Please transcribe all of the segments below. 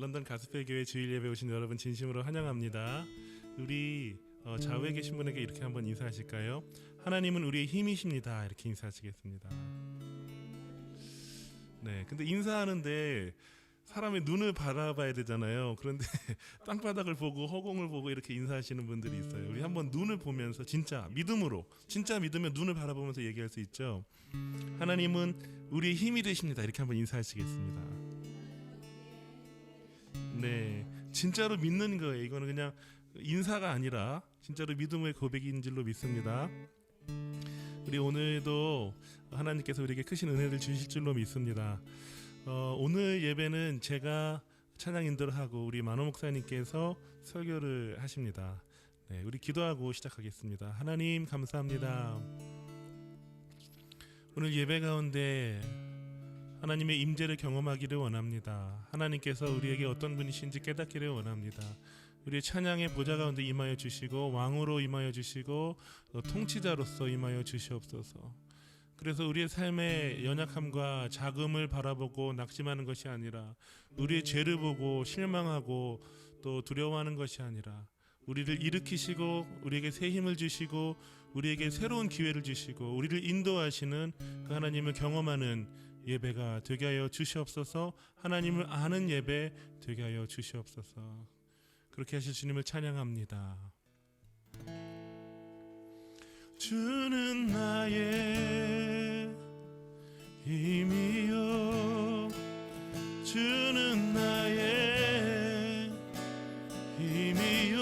런던 가스펠교회 주일 예배 오신 여러분 진심으로 환영합니다. 우리 좌우에 계신 분에게 이렇게 한번 인사하실까요? 하나님은 우리의 힘이십니다. 이렇게 인사하시겠습니다. 네, 근데 인사하는데 사람의 눈을 바라봐야 되잖아요. 그런데 땅바닥을 보고 허공을 보고 이렇게 인사하시는 분들이 있어요. 우리 한번 눈을 보면서 진짜 믿음으로, 진짜 믿으면 눈을 바라보면서 얘기할 수 있죠. 하나님은 우리의 힘이 되십니다. 이렇게 한번 인사하시겠습니다. 네, 진짜로 믿는 거예요. 이거는 그냥 인사가 아니라 진짜로 믿음의 고백인 줄로 믿습니다. 우리 오늘도 하나님께서 우리에게 크신 은혜를 주실 줄로 믿습니다. 오늘 예배는 제가 찬양 인도를 하고 우리 만호 목사님께서 설교를 하십니다. 네, 우리 기도하고 시작하겠습니다. 하나님 감사합니다. 오늘 예배 가운데 하나님의 임재를 경험하기를 원합니다. 하나님께서 우리에게 어떤 분이신지 깨닫기를 원합니다. 우리의 찬양의 보좌 가운데 임하여 주시고 왕으로 임하여 주시고 통치자로서 임하여 주시옵소서. 그래서 우리의 삶의 연약함과 작음을 바라보고 낙심하는 것이 아니라 우리의 죄를 보고 실망하고 또 두려워하는 것이 아니라 우리를 일으키시고 우리에게 새 힘을 주시고 우리에게 새로운 기회를 주시고 우리를 인도하시는 그 하나님을 경험하는 예배가 되게 하여 주시옵소서. 하나님을 아는 예배 되게 하여 주시옵소서. 그렇게 하실 주님을 찬양합니다. 주는 나의 힘이요 주는 나의 힘이요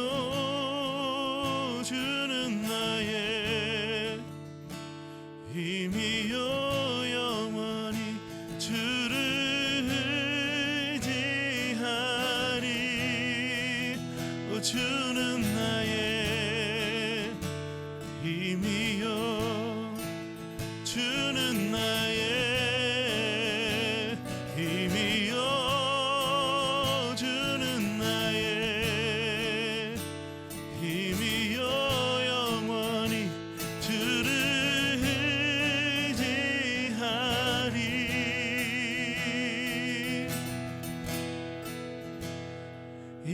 주는 나의 힘이요 영원히 주를 의지하리 주는 나의 힘이요 주는 나의 힘이요 주는 나의 힘이요 영원히 주를 의지하리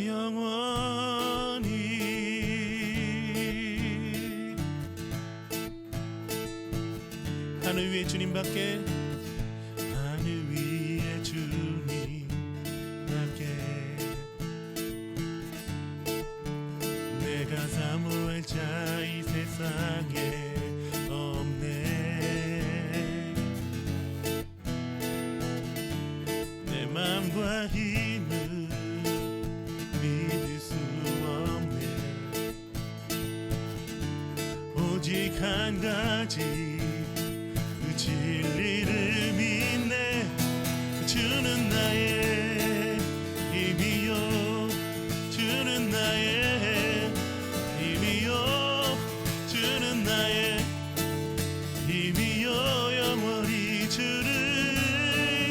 영원히 하늘 위에 주님밖에 하늘 위에 주님밖에 내가 사모할 자 이 세상에 없네. 내 맘과 힘을 믿을 수 없네. 오직 한 가지 진리를 믿네. 주는 나의 힘이요 주는 나의 힘이요 주는 나의 힘이요 영원히 주를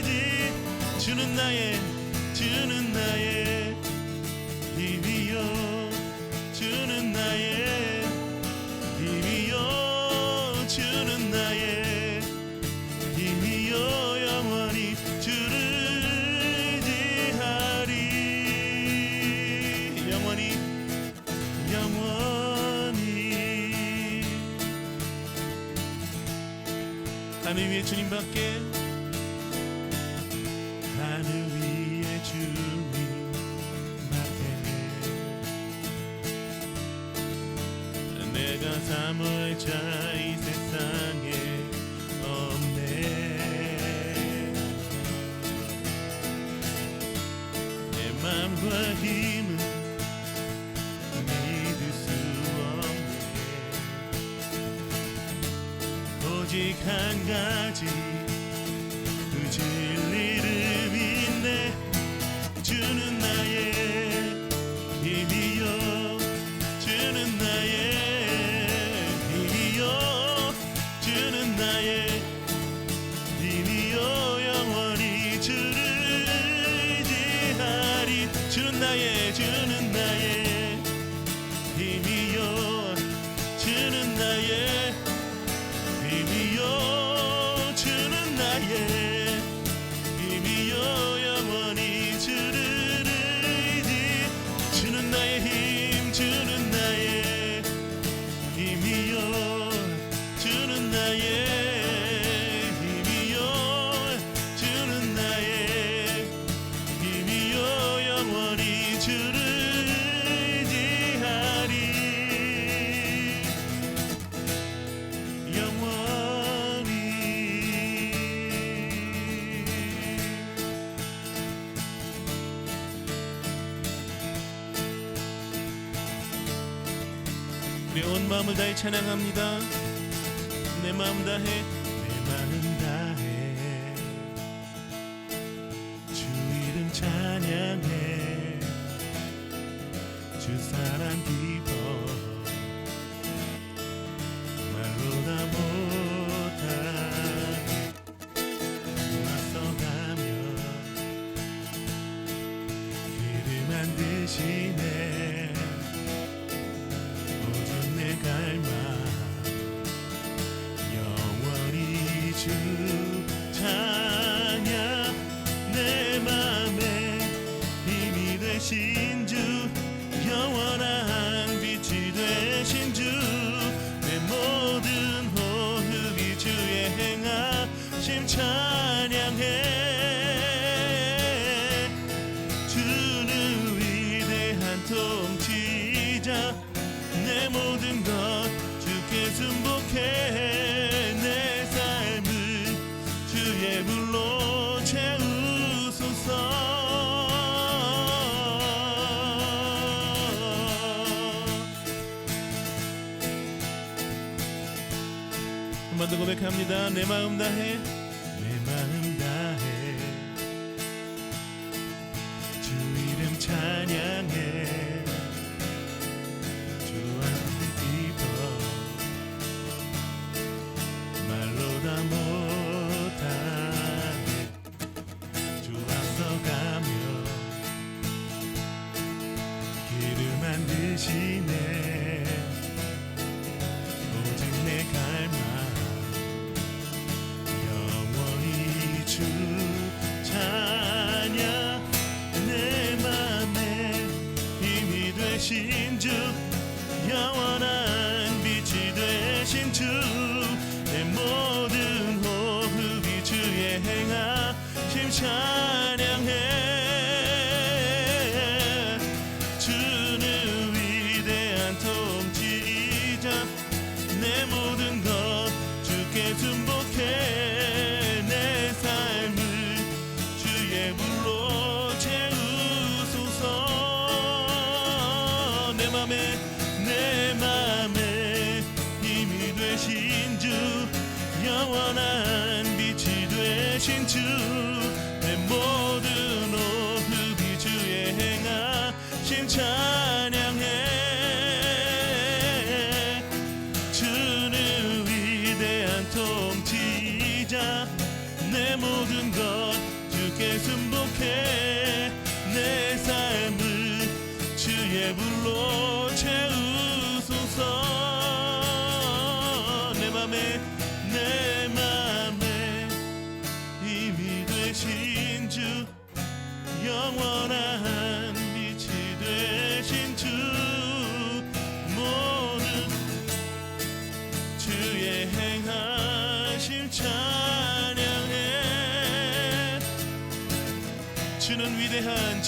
의지 주는 나의 힘이요 주는 나의 힘이요 주는 나의 힘이요 영원히 주를 의지하리 영원히 하늘 위에 주님밖에 하늘 위에 주님밖에 내가 사모할 자 이 세상에 없네. 내 맘과 힘은 믿을 수 없네. 오직 한 가지 그 진리를 믿네. 주는 나의 힘이요 주는 나의 힘이요 주는 나의 힘이요 영원히 주를 의지하리 주는 나의 힘이요 주는 나의 힘이요 주는 나의 힘이요 영원히 주를 우리 온 마음을 다해 찬양합니다. 내 마음 다해 내 마음 다해 주 이름 찬양해 주 사랑 기뻐 말로 다 못하게 맞서가며 기름 안 드시네 오직 내 갈망 영원히 주 찬양 내 맘에 힘이 되신 주 영원한 빛이 되신 주 내 모든 호흡이 주의 행하심 찬양해 주는 위대한 통치자 내 모든 것 주께 순복해 내 삶을 주의 불로 채우소서 한 번 더 고백합니다. 내 마음 다해 내 마음 다해 주 이름 찬양해 주 안에 기뻐 말로 다 못하네 주 앞서가며 기름 안 드시네 오직 내 갈망 영원히 주 찬양 내 맘에 힘이 되신 주 영원한 빛이 되신 주 내 모든 호흡이 주의 행하심 찬양해 주는 위대한 통치자 내 모든 것 주께 순복해 내 삶을 주의 불로 채우소서 내 맘에 힘이 되신 주 영원한 빛이 되신 주 내 모든 호흡이 주의 행하심 찬양해 주는 위대한 통치자 내 모든 것 주께 순복해 내 삶을 주의 불로 채우소서 내 맘에 힘이 되신 주 영원한 빛이 되신 주 모든 주의 행하심 찬양해 주는 위대한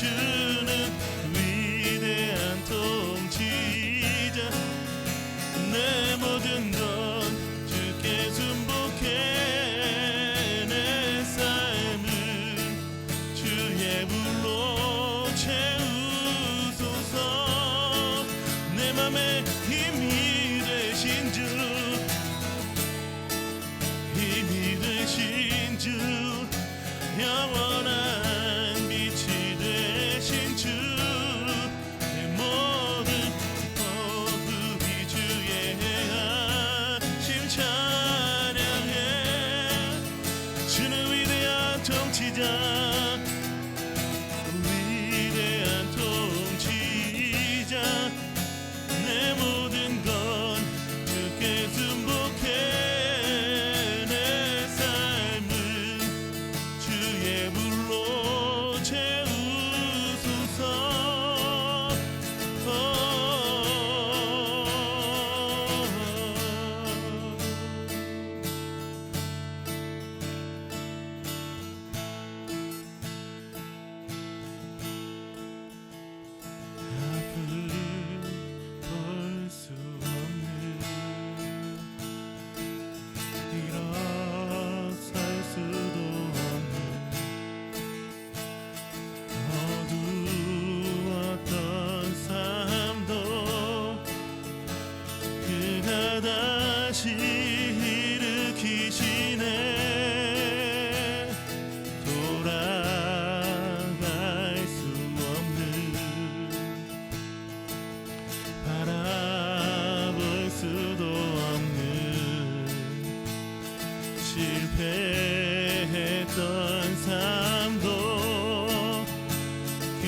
통치자 내 모든 것 주께 순복해 내 삶을 주의 불로 채우소서 내 맘에 힘이 되신 주 영원한 빛이 되신 주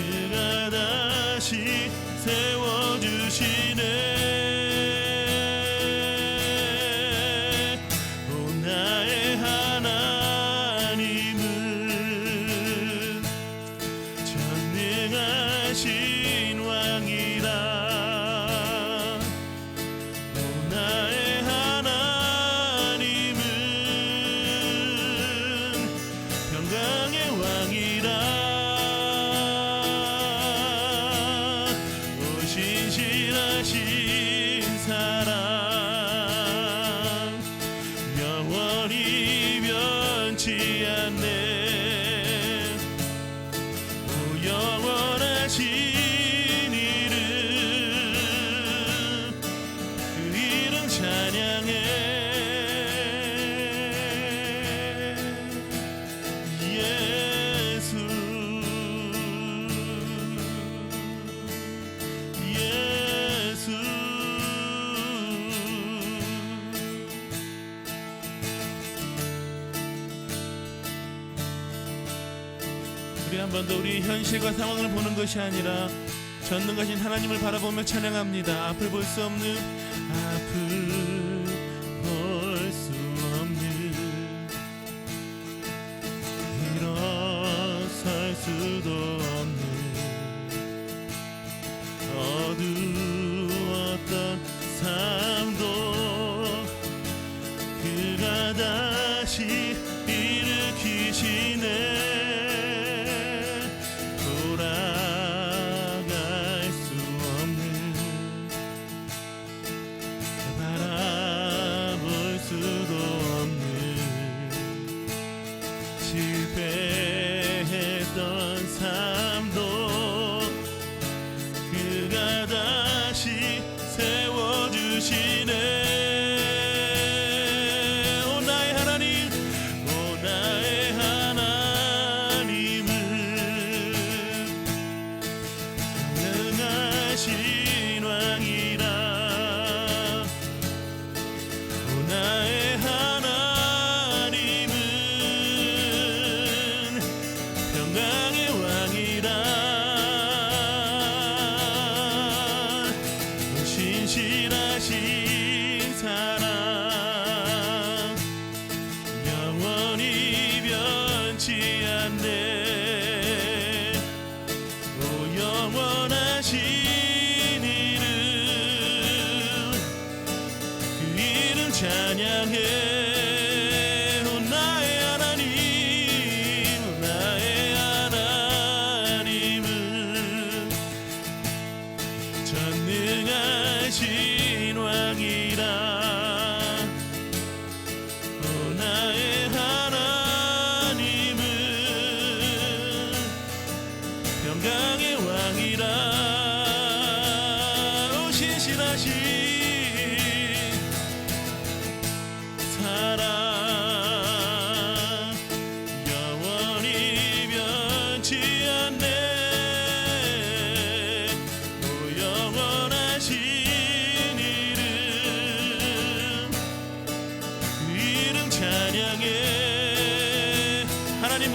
그가 다시 세워주시네. 한 번 더 우리 현실과 상황을 보는 것이 아니라 전능하신 하나님을 바라보며 찬양합니다. 앞을 볼 수 없는, 앞을 볼 수 없는, 일어설 수도 없는 어두웠던 삶도 그가 다시 일으키시네.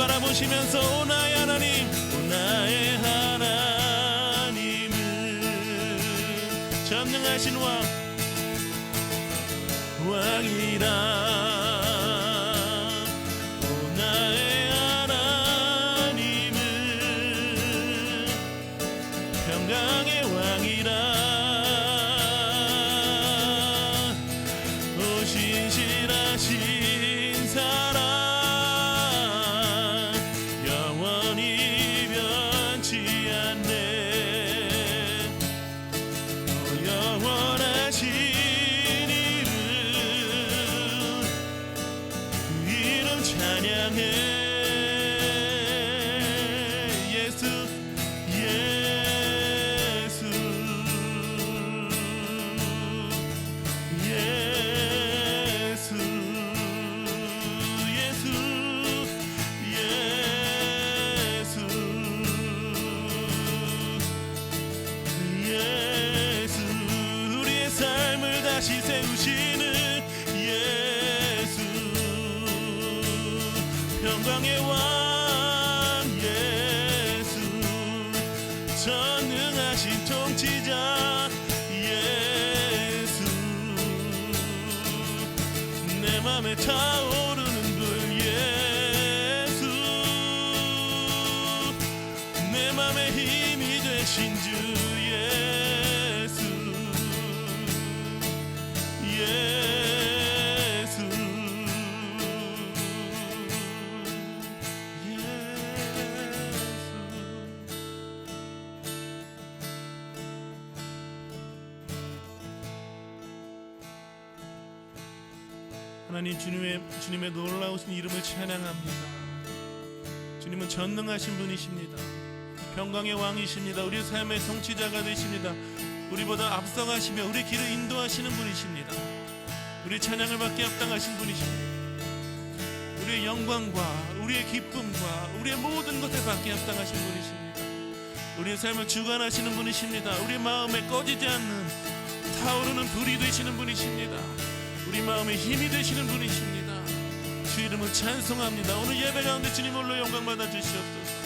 바라보시면서 오 나의 하나님, 오 나의 하나님은 전능하신 왕이라. 오 나의 하나님은 평강의 왕이라. 오 신실하신 사랑 다시 세우시는 예수, 평강의 왕 예수, 전능하신 통치자 예수 내 맘에 타오르는 불 예수 내 맘에 힘이 되신 주 예수 예수 하나님 주님의 놀라우신 이름을 찬양합니다. 주님은 전능하신 분이십니다. 평강의 왕이십니다. 우리 삶의 통치자가 되십니다. 우리보다 앞서가시며 우리 길을 인도하시는 분이십니다. 우리 찬양을 받게 합당하신 분이십니다. 우리의 영광과 우리의 기쁨과 우리의 모든 것을 받게 합당하신 분이십니다. 우리의 삶을 주관하시는 분이십니다. 우리 마음에 꺼지지 않는 타오르는 불이 되시는 분이십니다. 우리 마음에 힘이 되시는 분이십니다. 주 이름을 찬송합니다. 오늘 예배 가운데 주님 홀로 영광 받아 주시옵소서.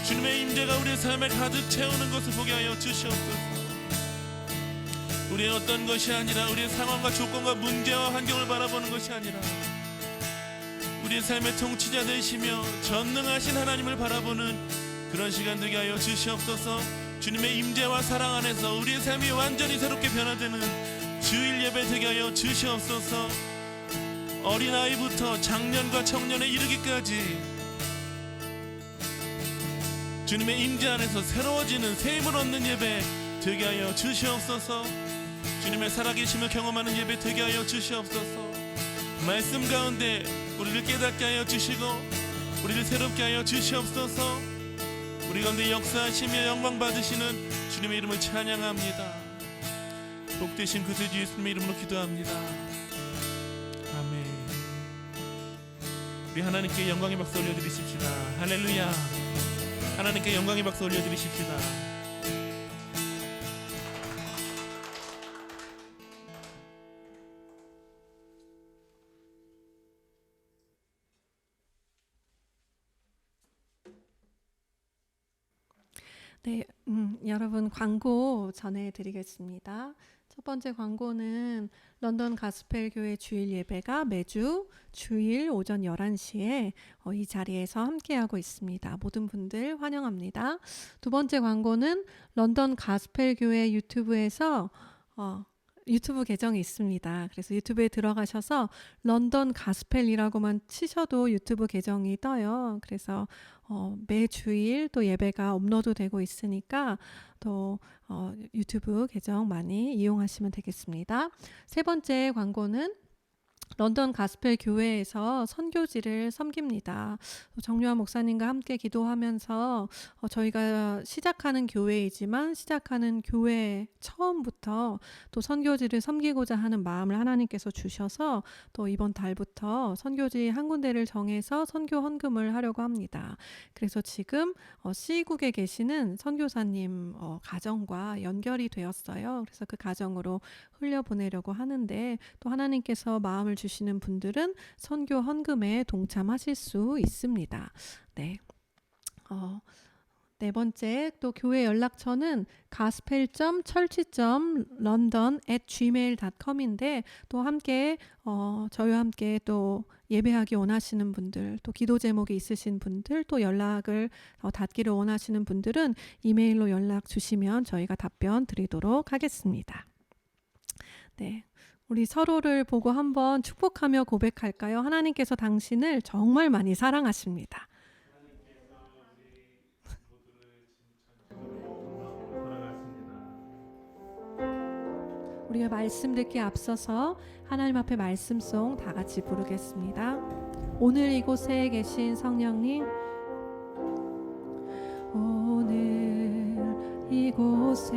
주님의 임재가 우리의 삶에 가득 채우는 것을 보게 하여 주시옵소서. 우리의 어떤 것이 아니라 우리의 상황과 조건과 문제와 환경을 바라보는 것이 아니라 우리의 삶의 통치자 되시며 전능하신 하나님을 바라보는 그런 시간 되게 하여 주시옵소서. 주님의 임재와 사랑 안에서 우리의 삶이 완전히 새롭게 변화되는 주일 예배 되게 하여 주시옵소서. 어린아이부터 장년과 청년에 이르기까지 주님의 임재 안에서 새로워지는 새 힘을 얻는 예배 되게 하여 주시옵소서. 주님의 살아계심을 경험하는 예배 되게 하여 주시옵소서. 말씀 가운데 우리를 깨닫게 하여 주시고 우리를 새롭게 하여 주시옵소서. 우리 가운데 역사하시며 영광 받으시는 주님의 이름을 찬양합니다. 복되신 구세주 예수님의 이름으로 기도합니다. 아멘. 우리 하나님께 영광의 박수 올려드리십시다. 할렐루야. 하나님께 영광의 박수 올려드리십시다. 네, 여러분 광고 전해드리겠습니다. 첫 번째 광고는 런던 가스펠 교회 주일 예배가 매주 주일 오전 11시에 이 자리에서 함께하고 있습니다. 모든 분들 환영합니다. 두 번째 광고는 런던 가스펠 교회 유튜브에서 유튜브 계정이 있습니다. 그래서 유튜브에 들어가셔서 런던 가스펠이라고만 치셔도 유튜브 계정이 떠요. 그래서 매주일 또 예배가 업로드되고 있으니까 또 유튜브 계정 많이 이용하시면 되겠습니다. 세 번째 광고는 런던 가스펠 교회에서 선교지를 섬깁니다. 정유한 목사님과 함께 기도하면서 저희가 시작하는 교회이지만 시작하는 교회 처음부터 또 선교지를 섬기고자 하는 마음을 하나님께서 주셔서 또 이번 달부터 선교지 한 군데를 정해서 선교 헌금을 하려고 합니다. 그래서 지금 C국에 계시는 선교사님 가정과 연결이 되었어요. 그래서 그 가정으로 흘려보내려고 하는데 또 하나님께서 마음을 주시는 분들은 선교 헌금에 동참하실 수 있습니다. 네. 네 번째 또 교회 연락처는 gospel.church.london@gmail.com인데 또 함께 저희와 함께 또 예배하기 원하시는 분들 또 기도 제목이 있으신 분들 또 연락을 닿기를 원하시는 분들은 이메일로 연락 주시면 저희가 답변 드리도록 하겠습니다. 네, 우리 서로를 보고 한번 축복하며 고백할까요? 하나님께서 당신을 정말 많이 사랑하십니다. 우리가 말씀 듣기 앞서서 하나님 앞에 말씀송 다 같이 부르겠습니다. 오늘 이곳에 계신 성령님, 오늘 이곳에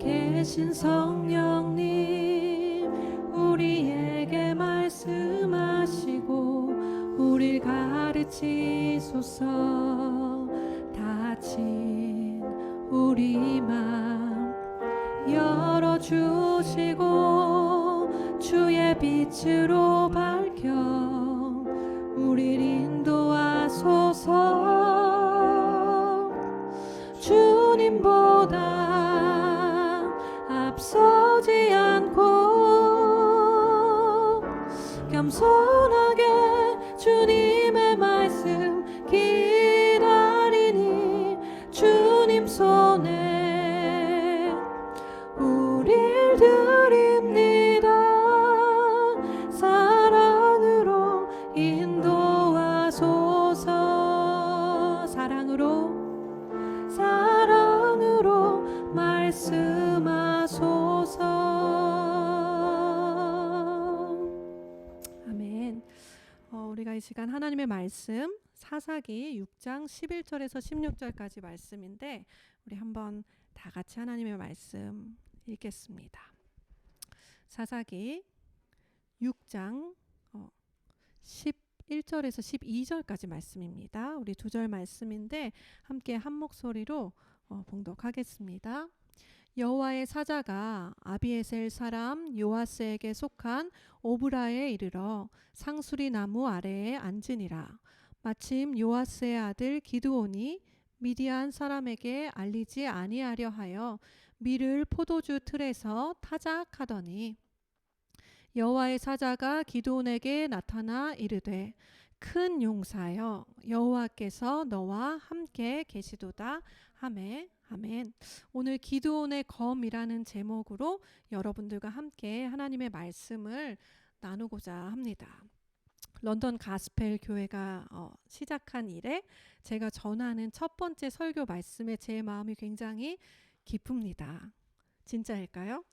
계신 성령님, 우리에게 말씀하시고 우릴 가르치소서. 닫힌 우리 맘 열어주시고 주의 빛으로 밝혀 우릴 인도하소서. 주 주님보다 앞서지 않고 겸손하게 주님의 말씀 기다리니 주님 손에 우릴 드립니다. 사랑으로 인도하소서. 사랑으로 말씀하소서. 아멘. 우리가 이 시간 하나님의 말씀 사사기 6장 11절에서 16절까지 말씀인데 우리 한번 다 같이 하나님의 말씀 읽겠습니다. 사사기 6장 11절에서 12절까지 말씀입니다. 우리 두 절 말씀인데 함께 한 목소리로 봉독하겠습니다. 여호와의 사자가 아비에셀 사람 요아스에게 속한 오브라에 이르러 상수리 나무 아래에 앉으니라. 마침 요아스의 아들 기드온이 미디안 사람에게 알리지 아니하려 하여 밀을 포도주 틀에서 타작하더니 여호와의 사자가 기드온에게 나타나 이르되 큰 용사여 여호와께서 너와 함께 계시도다 하매. 아멘. 오늘 기드온의 검이라는 제목으로 여러분들과 함께 하나님의 말씀을 나누고자 합니다. 런던 가스펠 교회가 시작한 이래 제가 전하는 첫 번째 설교 말씀에 제 마음이 굉장히 기쁩니다. 진짜일까요?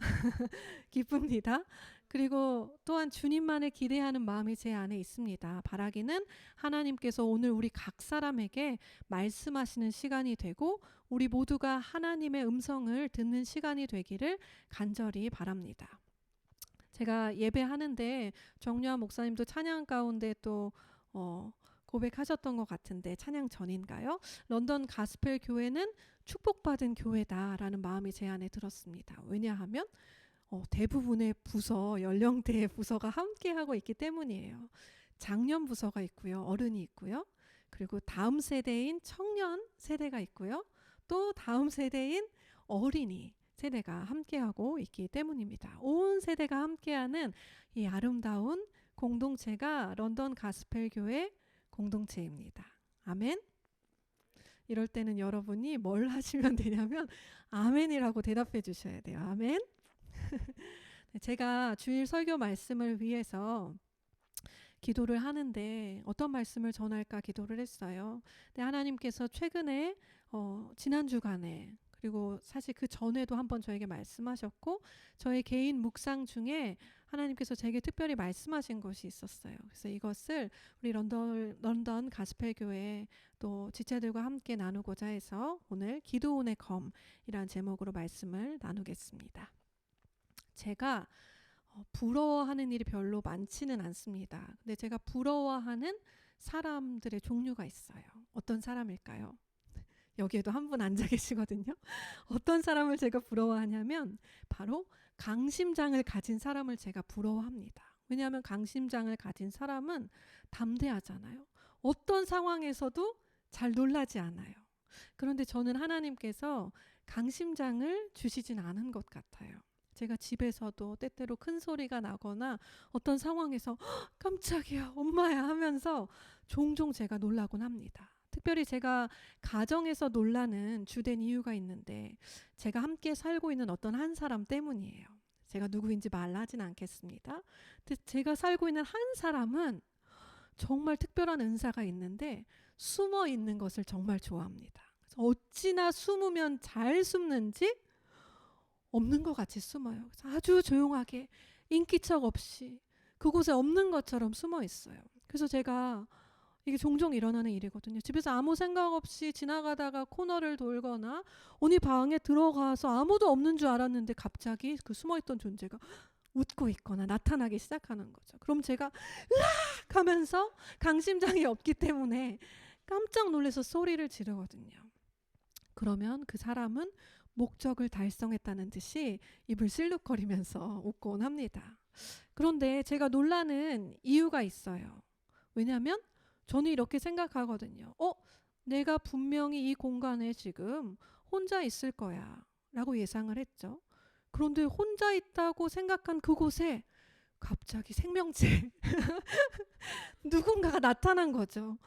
기쁩니다. 그리고 또한 주님만을 기대하는 마음이 제 안에 있습니다. 바라기는 하나님께서 오늘 우리 각 사람에게 말씀하시는 시간이 되고 우리 모두가 하나님의 음성을 듣는 시간이 되기를 간절히 바랍니다. 제가 예배하는데 정유아 목사님도 찬양 가운데 또 고백하셨던 것 같은데 찬양 전인가요? 런던 가스펠 교회는 축복받은 교회다라는 마음이 제 안에 들었습니다. 왜냐하면 대부분의 부서, 연령대의 부서가 함께하고 있기 때문이에요. 장년 부서가 있고요. 어른이 있고요. 그리고 다음 세대인 청년 세대가 있고요. 또 다음 세대인 어린이 세대가 함께하고 있기 때문입니다. 온 세대가 함께하는 이 아름다운 공동체가 런던 가스펠 교회 공동체입니다. 아멘. 이럴 때는 여러분이 뭘 하시면 되냐면 아멘이라고 대답해 주셔야 돼요. 아멘. 제가 주일 설교 말씀을 위해서 기도를 하는데 어떤 말씀을 전할까 기도를 했어요. 근데 하나님께서 최근에 지난 주간에 그리고 사실 그 전에도 한번 저에게 말씀하셨고 저의 개인 묵상 중에 하나님께서 제게 특별히 말씀하신 것이 있었어요. 그래서 이것을 우리 런던 가스펠 교회 또 지체들과 함께 나누고자 해서 오늘 기드온의 검이라는 제목으로 말씀을 나누겠습니다. 제가 부러워하는 일이 별로 많지는 않습니다. 근데 제가 부러워하는 사람들의 종류가 있어요. 어떤 사람일까요? 여기에도 한 분 앉아 계시거든요. 어떤 사람을 제가 부러워하냐면 바로 강심장을 가진 사람을 제가 부러워합니다. 왜냐하면 강심장을 가진 사람은 담대하잖아요. 어떤 상황에서도 잘 놀라지 않아요. 그런데 저는 하나님께서 강심장을 주시진 않은 것 같아요. 제가 집에서도 때때로 큰 소리가 나거나 어떤 상황에서 깜짝이야 엄마야 하면서 종종 제가 놀라곤 합니다. 특별히 제가 가정에서 놀라는 주된 이유가 있는데 제가 함께 살고 있는 어떤 한 사람 때문이에요. 제가 누구인지 말하진 않겠습니다. 근데 제가 살고 있는 한 사람은 정말 특별한 은사가 있는데 숨어 있는 것을 정말 좋아합니다. 그래서 어찌나 숨으면 잘 숨는지 없는 것 같이 숨어요. 그래서 아주 조용하게 인기척 없이 그곳에 없는 것처럼 숨어 있어요. 그래서 제가 이게 종종 일어나는 일이거든요. 집에서 아무 생각 없이 지나가다가 코너를 돌거나 어느 방에 들어가서 아무도 없는 줄 알았는데 갑자기 그 숨어있던 존재가 웃고 있거나 나타나기 시작하는 거죠. 그럼 제가 으악 하면서 강심장이 없기 때문에 깜짝 놀라서 소리를 지르거든요. 그러면 그 사람은 목적을 달성했다는 듯이 입을 실룩거리면서 웃곤 합니다. 그런데 제가 놀라는 이유가 있어요. 왜냐하면 저는 이렇게 생각하거든요. 내가 분명히 이 공간에 지금 혼자 있을 거야 라고 예상을 했죠. 그런데 혼자 있다고 생각한 그곳에 갑자기 생명체 누군가가 나타난 거죠.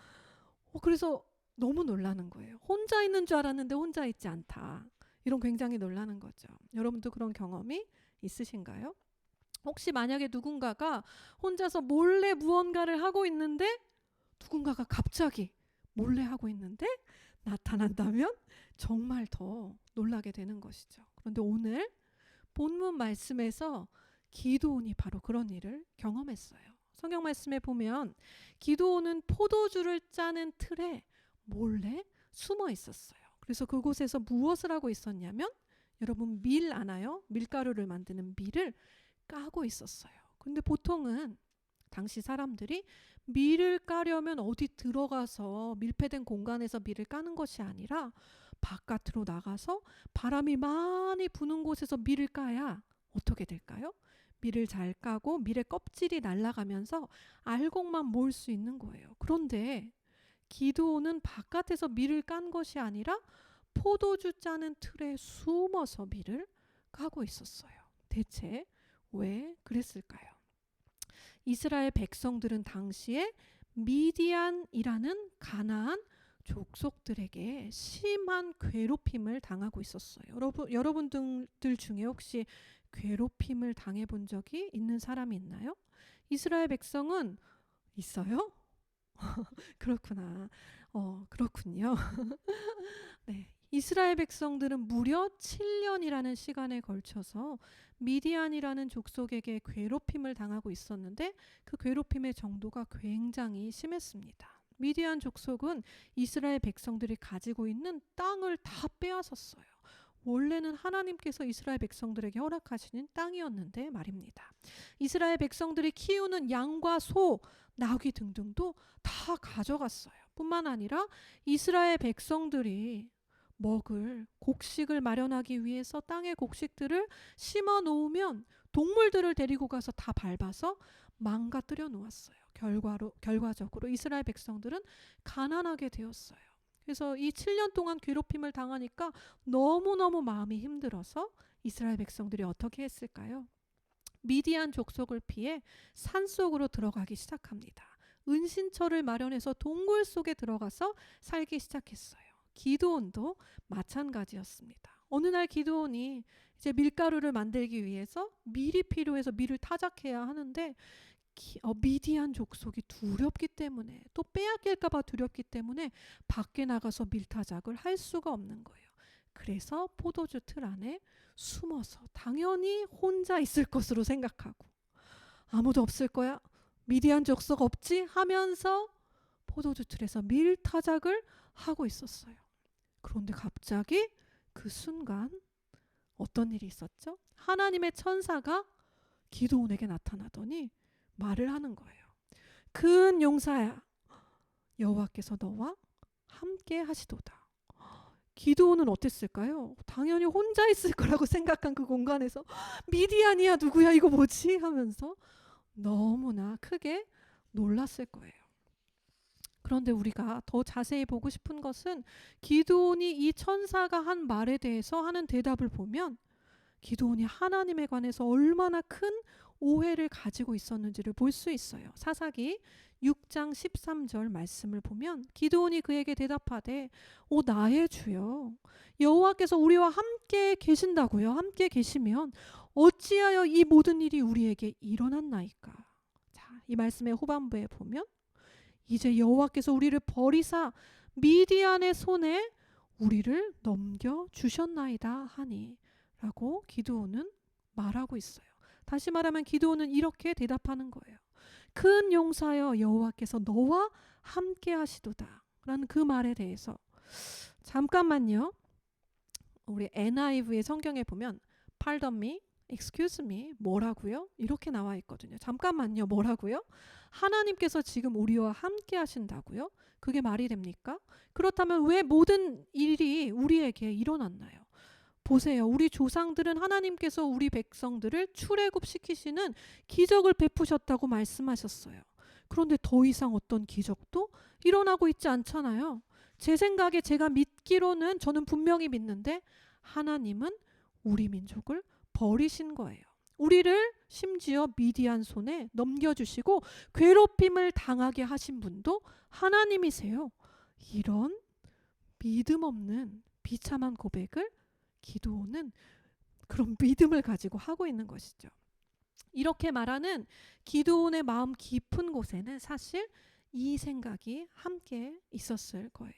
그래서 너무 놀라는 거예요. 혼자 있는 줄 알았는데 혼자 있지 않다. 이런 굉장히 놀라는 거죠. 여러분도 그런 경험이 있으신가요? 혹시 만약에 누군가가 혼자서 몰래 무언가를 하고 있는데 누군가가 갑자기 몰래 하고 있는데 나타난다면 정말 더 놀라게 되는 것이죠. 그런데 오늘 본문 말씀에서 기드온이 바로 그런 일을 경험했어요. 성경 말씀에 보면 기드온은 포도주를 짜는 틀에 몰래 숨어 있었어요. 그래서 그곳에서 무엇을 하고 있었냐면 여러분 밀 아나요? 밀가루를 만드는 밀을 까고 있었어요. 근데 보통은 당시 사람들이 밀을 까려면 어디 들어가서 밀폐된 공간에서 밀을 까는 것이 아니라 바깥으로 나가서 바람이 많이 부는 곳에서 밀을 까야 어떻게 될까요? 밀을 잘 까고 밀의 껍질이 날아가면서 알곡만 모을 수 있는 거예요. 그런데 기드온은 바깥에서 밀을 깐 것이 아니라 포도주 짜는 틀에 숨어서 밀을 까고 있었어요. 대체 왜 그랬을까요? 이스라엘 백성들은 당시에 미디안이라는 가나안 족속들에게 심한 괴롭힘을 당하고 있었어요. 여러분들 중에 혹시 괴롭힘을 당해본 적이 있는 사람이 있나요? 이스라엘 백성은 있어요? 그렇구나. 그렇군요. 네. 이스라엘 백성들은 무려 7년이라는 시간에 걸쳐서 미디안이라는 족속에게 괴롭힘을 당하고 있었는데 그 괴롭힘의 정도가 굉장히 심했습니다. 미디안 족속은 이스라엘 백성들이 가지고 있는 땅을 다 빼앗았어요. 원래는 하나님께서 이스라엘 백성들에게 허락하시는 땅이었는데 말입니다. 이스라엘 백성들이 키우는 양과 소, 나귀 등등도 다 가져갔어요. 뿐만 아니라 이스라엘 백성들이 먹을 곡식을 마련하기 위해서 땅에 곡식들을 심어 놓으면 동물들을 데리고 가서 다 밟아서 망가뜨려 놓았어요. 결과적으로 이스라엘 백성들은 가난하게 되었어요. 그래서 이 7년 동안 괴롭힘을 당하니까 너무너무 마음이 힘들어서 이스라엘 백성들이 어떻게 했을까요? 미디안 족속을 피해 산속으로 들어가기 시작합니다. 은신처를 마련해서 동굴 속에 들어가서 살기 시작했어요. 기드온도 마찬가지였습니다. 어느 날 기드온이 이제 밀가루를 만들기 위해서 밀이 필요해서 밀을 타작해야 하는데 미디안 족속이 두렵기 때문에 또 빼앗길까봐 두렵기 때문에 밖에 나가서 밀타작을 할 수가 없는 거예요. 그래서 포도주 틀 안에 숨어서 당연히 혼자 있을 것으로 생각하고 아무도 없을 거야. 미디안 족속 없지? 하면서 포도주 틀에서 밀타작을 하고 있었어요. 그런데 갑자기 그 순간 어떤 일이 있었죠? 하나님의 천사가 기드온에게 나타나더니 말을 하는 거예요. 큰 용사야, 여호와께서 너와 함께 하시도다. 기드온은 어땠을까요? 당연히 혼자 있을 거라고 생각한 그 공간에서 미디안이야 누구야 이거 뭐지? 하면서 너무나 크게 놀랐을 거예요. 그런데 우리가 더 자세히 보고 싶은 것은 기드온이 이 천사가 한 말에 대해서 하는 대답을 보면 기드온이 하나님에 관해서 얼마나 큰 오해를 가지고 있었는지를 볼 수 있어요. 사사기 6장 13절 말씀을 보면 기드온이 그에게 대답하되 오 나의 주여 여호와께서 우리와 함께 계신다고요. 함께 계시면 어찌하여 이 모든 일이 우리에게 일어났나이까. 자, 이 말씀의 후반부에 보면 이제 여호와께서 우리를 버리사 미디안의 손에 우리를 넘겨주셨나이다 하니 라고 기드온은 말하고 있어요. 다시 말하면 기드온은 이렇게 대답하는 거예요. 큰 용사여 여호와께서 너와 함께 하시도다 라는 그 말에 대해서 잠깐만요. 우리 NIV의 성경에 보면 Pardon me, excuse me 뭐라고요? 이렇게 나와 있거든요. 잠깐만요. 뭐라고요? 하나님께서 지금 우리와 함께 하신다고요? 그게 말이 됩니까? 그렇다면 왜 모든 일이 우리에게 일어났나요? 보세요. 우리 조상들은 하나님께서 우리 백성들을 출애굽시키시는 기적을 베푸셨다고 말씀하셨어요. 그런데 더 이상 어떤 기적도 일어나고 있지 않잖아요. 제 생각에 제가 믿기로는 저는 분명히 믿는데 하나님은 우리 민족을 버리신 거예요. 우리를 심지어 미디안 손에 넘겨주시고 괴롭힘을 당하게 하신 분도 하나님이세요. 이런 믿음 없는 비참한 고백을 기드온은 그런 믿음을 가지고 하고 있는 것이죠. 이렇게 말하는 기드온의 마음 깊은 곳에는 사실 이 생각이 함께 있었을 거예요.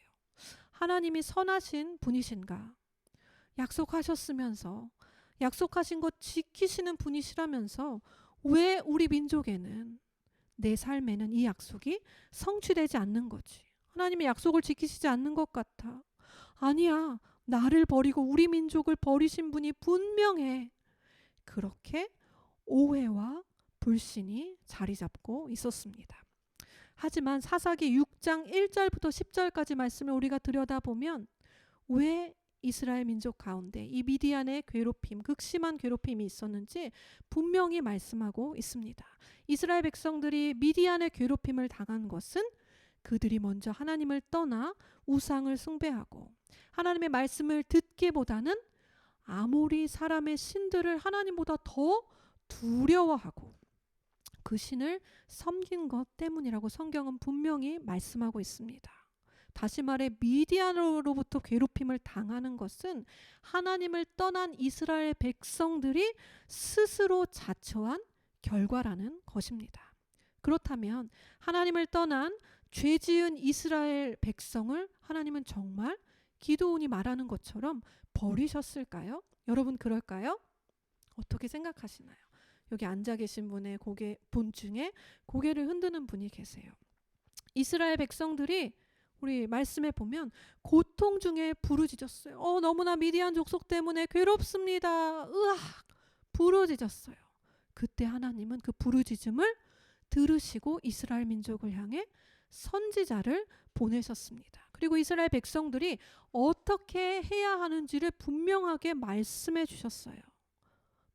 하나님이 선하신 분이신가? 약속하셨으면서 약속하신 것 지키시는 분이시라면서 왜 우리 민족에는 내 삶에는 이 약속이 성취되지 않는 거지? 하나님의 약속을 지키시지 않는 것 같아. 아니야. 나를 버리고 우리 민족을 버리신 분이 분명해. 그렇게 오해와 불신이 자리 잡고 있었습니다. 하지만 사사기 6장 1절부터 10절까지 말씀을 우리가 들여다보면 왜 이스라엘 민족 가운데 이 미디안의 괴롭힘, 극심한 괴롭힘이 있었는지 분명히 말씀하고 있습니다. 이스라엘 백성들이 미디안의 괴롭힘을 당한 것은 그들이 먼저 하나님을 떠나 우상을 숭배하고 하나님의 말씀을 듣기보다는 아모리 사람의 신들을 하나님보다 더 두려워하고 그 신을 섬긴 것 때문이라고 성경은 분명히 말씀하고 있습니다. 다시 말해 미디안으로부터 괴롭힘을 당하는 것은 하나님을 떠난 이스라엘 백성들이 스스로 자처한 결과라는 것입니다. 그렇다면 하나님을 떠난 죄 지은 이스라엘 백성을 하나님은 정말 기드온이 말하는 것처럼 버리셨을까요? 여러분 그럴까요? 어떻게 생각하시나요? 여기 앉아 계신 분 중에 고개를 흔드는 분이 계세요. 이스라엘 백성들이 우리 말씀에 보면 고통 중에 부르짖었어요. 너무나 미디안 족속 때문에 괴롭습니다. 으악! 부르짖었어요. 그때 하나님은 그 부르짖음을 들으시고 이스라엘 민족을 향해 선지자를 보내셨습니다. 그리고 이스라엘 백성들이 어떻게 해야 하는지를 분명하게 말씀해 주셨어요.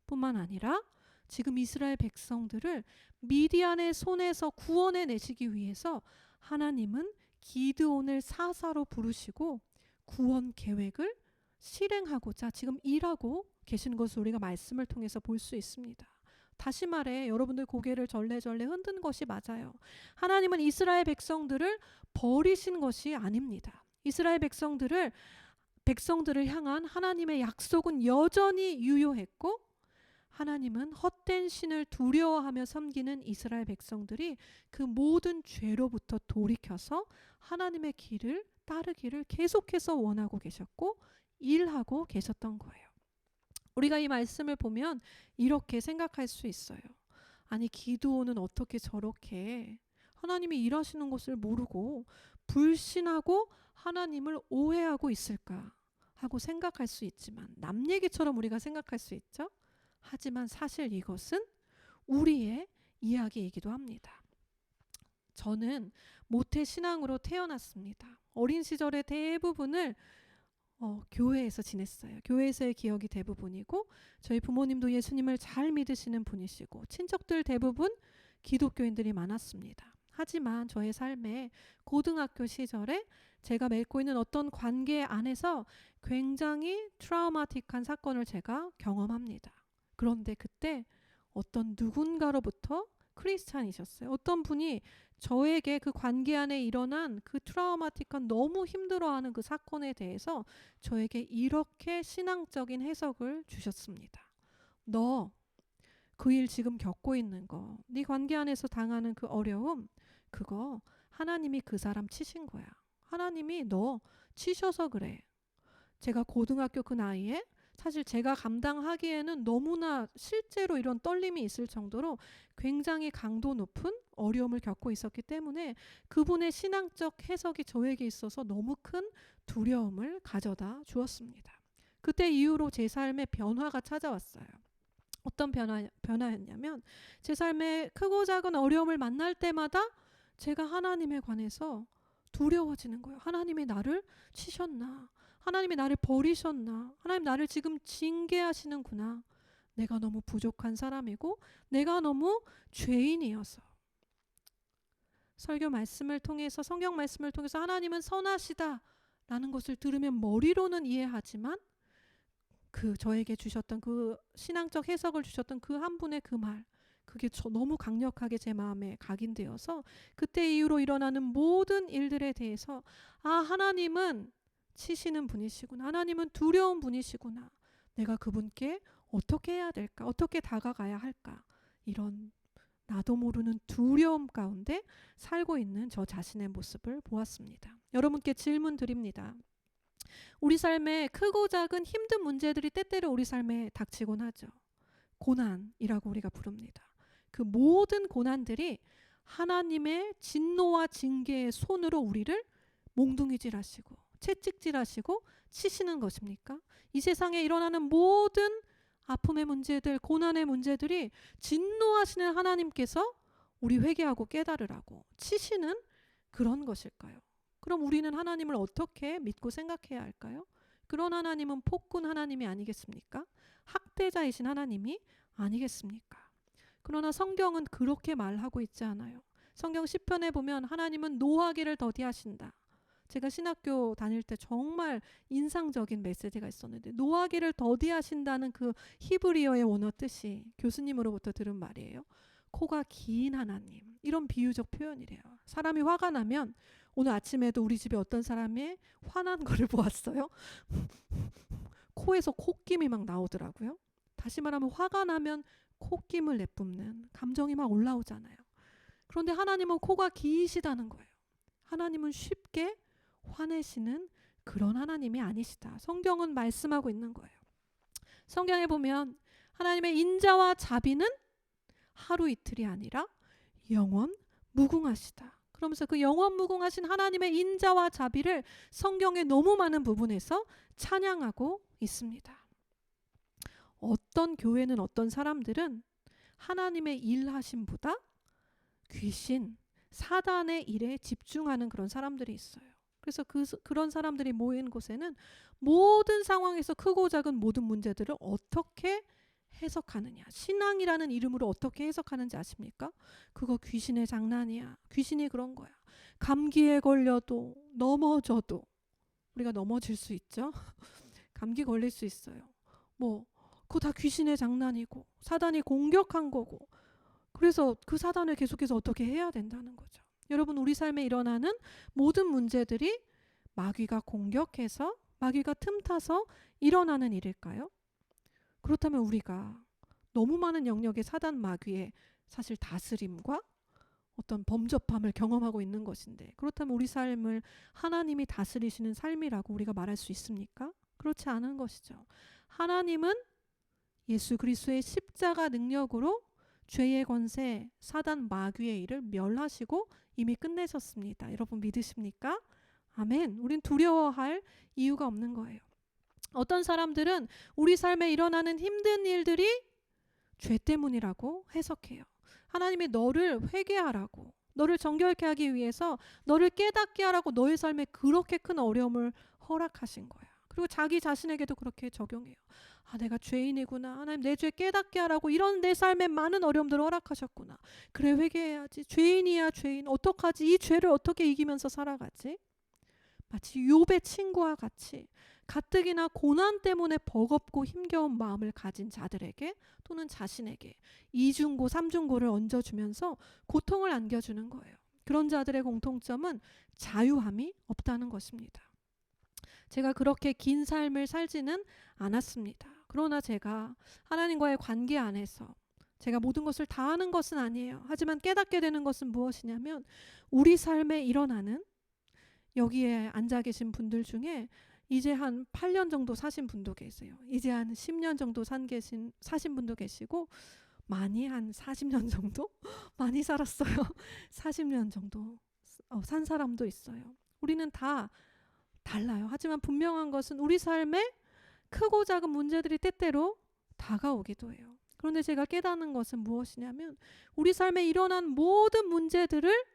뿐만 아니라 지금 이스라엘 백성들을 미디안의 손에서 구원해 내시기 위해서 하나님은 기드온을 사사로 부르시고 구원 계획을 실행하고자 지금 일하고 계시는 것을 우리가 말씀을 통해서 볼 수 있습니다. 다시 말해 여러분들 고개를 절레절레 흔드는 것이 맞아요. 하나님은 이스라엘 백성들을 버리신 것이 아닙니다. 이스라엘 백성들을 향한 하나님의 약속은 여전히 유효했고 하나님은 헛된 신을 두려워하며 섬기는 이스라엘 백성들이 그 모든 죄로부터 돌이켜서 하나님의 길을 따르기를 계속해서 원하고 계셨고 일하고 계셨던 거예요. 우리가 이 말씀을 보면 이렇게 생각할 수 있어요. 아니 기드온은 어떻게 저렇게 하나님이 일하시는 것을 모르고 불신하고 하나님을 오해하고 있을까 하고 생각할 수 있지만 남 얘기처럼 우리가 생각할 수 있죠. 하지만 사실 이것은 우리의 이야기이기도 합니다. 저는 모태 신앙으로 태어났습니다. 어린 시절의 대부분을 교회에서 지냈어요. 교회에서의 기억이 대부분이고 저희 부모님도 예수님을 잘 믿으시는 분이시고 친척들 대부분 기독교인들이 많았습니다. 하지만 저의 삶에 고등학교 시절에 제가 맺고 있는 어떤 관계 안에서 굉장히 트라우마틱한 사건을 제가 경험합니다. 그런데 그때 어떤 누군가로부터 크리스찬이셨어요. 어떤 분이 저에게 그 관계 안에 일어난 그 트라우마틱한 너무 힘들어하는 그 사건에 대해서 저에게 이렇게 신앙적인 해석을 주셨습니다. 너 그 일 지금 겪고 있는 거, 네 관계 안에서 당하는 그 어려움, 그거 하나님이 그 사람 치신 거야. 하나님이 너 치셔서 그래. 제가 고등학교 그 나이에 사실 제가 감당하기에는 너무나 실제로 이런 떨림이 있을 정도로 굉장히 강도 높은 어려움을 겪고 있었기 때문에 그분의 신앙적 해석이 저에게 있어서 너무 큰 두려움을 가져다 주었습니다. 그때 이후로 제 삶에 변화가 찾아왔어요. 어떤 변화였냐면 제 삶에 크고 작은 어려움을 만날 때마다 제가 하나님에 관해서 두려워지는 거예요. 하나님이 나를 치셨나? 하나님이 나를 버리셨나? 하나님 나를 지금 징계하시는구나. 내가 너무 부족한 사람이고 내가 너무 죄인이어서. 설교 말씀을 통해서 성경 말씀을 통해서 하나님은 선하시다 라는 것을 들으면 머리로는 이해하지만 저에게 주셨던 그 신앙적 해석을 주셨던 그 한 분의 그 말, 그게 너무 강력하게 제 마음에 각인되어서 그때 이후로 일어나는 모든 일들에 대해서 하나님은 치시는 분이시구나. 하나님은 두려운 분이시구나. 내가 그분께 어떻게 해야 될까? 어떻게 다가가야 할까? 이런 나도 모르는 두려움 가운데 살고 있는 저 자신의 모습을 보았습니다. 여러분께 질문 드립니다. 우리 삶에 크고 작은 힘든 문제들이 때때로 우리 삶에 닥치곤 하죠. 고난이라고 우리가 부릅니다. 그 모든 고난들이 하나님의 진노와 징계의 손으로 우리를 몽둥이질하시고 채찍질하시고 치시는 것입니까? 이 세상에 일어나는 모든 아픔의 문제들, 고난의 문제들이 진노하시는 하나님께서 우리 회개하고 깨달으라고 치시는 그런 것일까요? 그럼 우리는 하나님을 어떻게 믿고 생각해야 할까요? 그런 하나님은 폭군 하나님이 아니겠습니까? 학대자이신 하나님이 아니겠습니까? 그러나 성경은 그렇게 말하고 있지 않아요. 성경 시편에 보면 하나님은 노하기를 더디하신다. 제가 신학교 다닐 때 정말 인상적인 메시지가 있었는데, 노하기를 더디하신다는 그 히브리어의 원어 뜻이 교수님으로부터 들은 말이에요. 코가 긴 하나님, 이런 비유적 표현이래요. 사람이 화가 나면, 오늘 아침에도 우리 집에 어떤 사람이 화난 거를 보았어요. 코에서 콧김이 막 나오더라고요. 다시 말하면 화가 나면 콧김을 내뿜는 감정이 막 올라오잖아요. 그런데 하나님은 코가 기시다는 거예요. 하나님은 쉽게 화내시는 그런 하나님이 아니시다. 성경은 말씀하고 있는 거예요. 성경에 보면 하나님의 인자와 자비는 하루 이틀이 아니라 영원 무궁하시다. 그러면서 그 영원 무궁하신 하나님의 인자와 자비를 성경의 너무 많은 부분에서 찬양하고 있습니다. 어떤 교회는, 어떤 사람들은 하나님의 일하심보다 귀신, 사단의 일에 집중하는 그런 사람들이 있어요. 그래서 그런 사람들이 모인 곳에는 모든 상황에서 크고 작은 모든 문제들을 어떻게 해석하느냐, 신앙이라는 이름으로 어떻게 해석하는지 아십니까? 그거 귀신의 장난이야. 귀신이 그런 거야. 감기에 걸려도 넘어져도, 우리가 넘어질 수 있죠. 감기 걸릴 수 있어요. 그거 다 귀신의 장난이고 사단이 공격한 거고, 그래서 그 사단을 계속해서 어떻게 해야 된다는 거죠. 여러분, 우리 삶에 일어나는 모든 문제들이 마귀가 공격해서, 마귀가 틈타서 일어나는 일일까요? 그렇다면 우리가 너무 많은 영역의 사단 마귀의 사실 다스림과 어떤 범접함을 경험하고 있는 것인데, 그렇다면 우리 삶을 하나님이 다스리시는 삶이라고 우리가 말할 수 있습니까? 그렇지 않은 것이죠. 하나님은 예수 그리스도의 십자가 능력으로 죄의 권세, 사단 마귀의 일을 멸하시고 이미 끝내셨습니다. 여러분 믿으십니까? 아멘. 우린 두려워할 이유가 없는 거예요. 어떤 사람들은 우리 삶에 일어나는 힘든 일들이 죄 때문이라고 해석해요. 하나님이 너를 회개하라고, 너를 정결케 하기 위해서 너를 깨닫게 하라고 너의 삶에 그렇게 큰 어려움을 허락하신 거야. 그리고 자기 자신에게도 그렇게 적용해요. 내가 죄인이구나. 하나님 내 죄 깨닫게 하라고 이런 내 삶에 많은 어려움들을 허락하셨구나. 그래, 회개해야지. 죄인이야 죄인. 어떡하지? 이 죄를 어떻게 이기면서 살아가지? 마치 욥의 친구와 같이 가뜩이나 고난 때문에 버겁고 힘겨운 마음을 가진 자들에게, 또는 자신에게 이중고 삼중고를 얹어주면서 고통을 안겨주는 거예요. 그런 자들의 공통점은 자유함이 없다는 것입니다. 제가 그렇게 긴 삶을 살지는 않았습니다. 그러나 제가 하나님과의 관계 안에서 제가 모든 것을 다 아는 것은 아니에요. 하지만 깨닫게 되는 것은 무엇이냐면, 우리 삶에 일어나는, 여기에 앉아 계신 분들 중에 이제 한 8년 정도 사신 분도 계세요. 이제 한 10년 정도 사신 분도 계시고, 많이 한 40년 정도? 많이 살았어요. 40년 정도 산 사람도 있어요. 우리는 다 달라요. 하지만 분명한 것은 우리 삶에 크고 작은 문제들이 때때로 다가오기도 해요. 그런데 제가 깨닫는 것은 무엇이냐면, 우리 삶에 일어난 모든 문제들을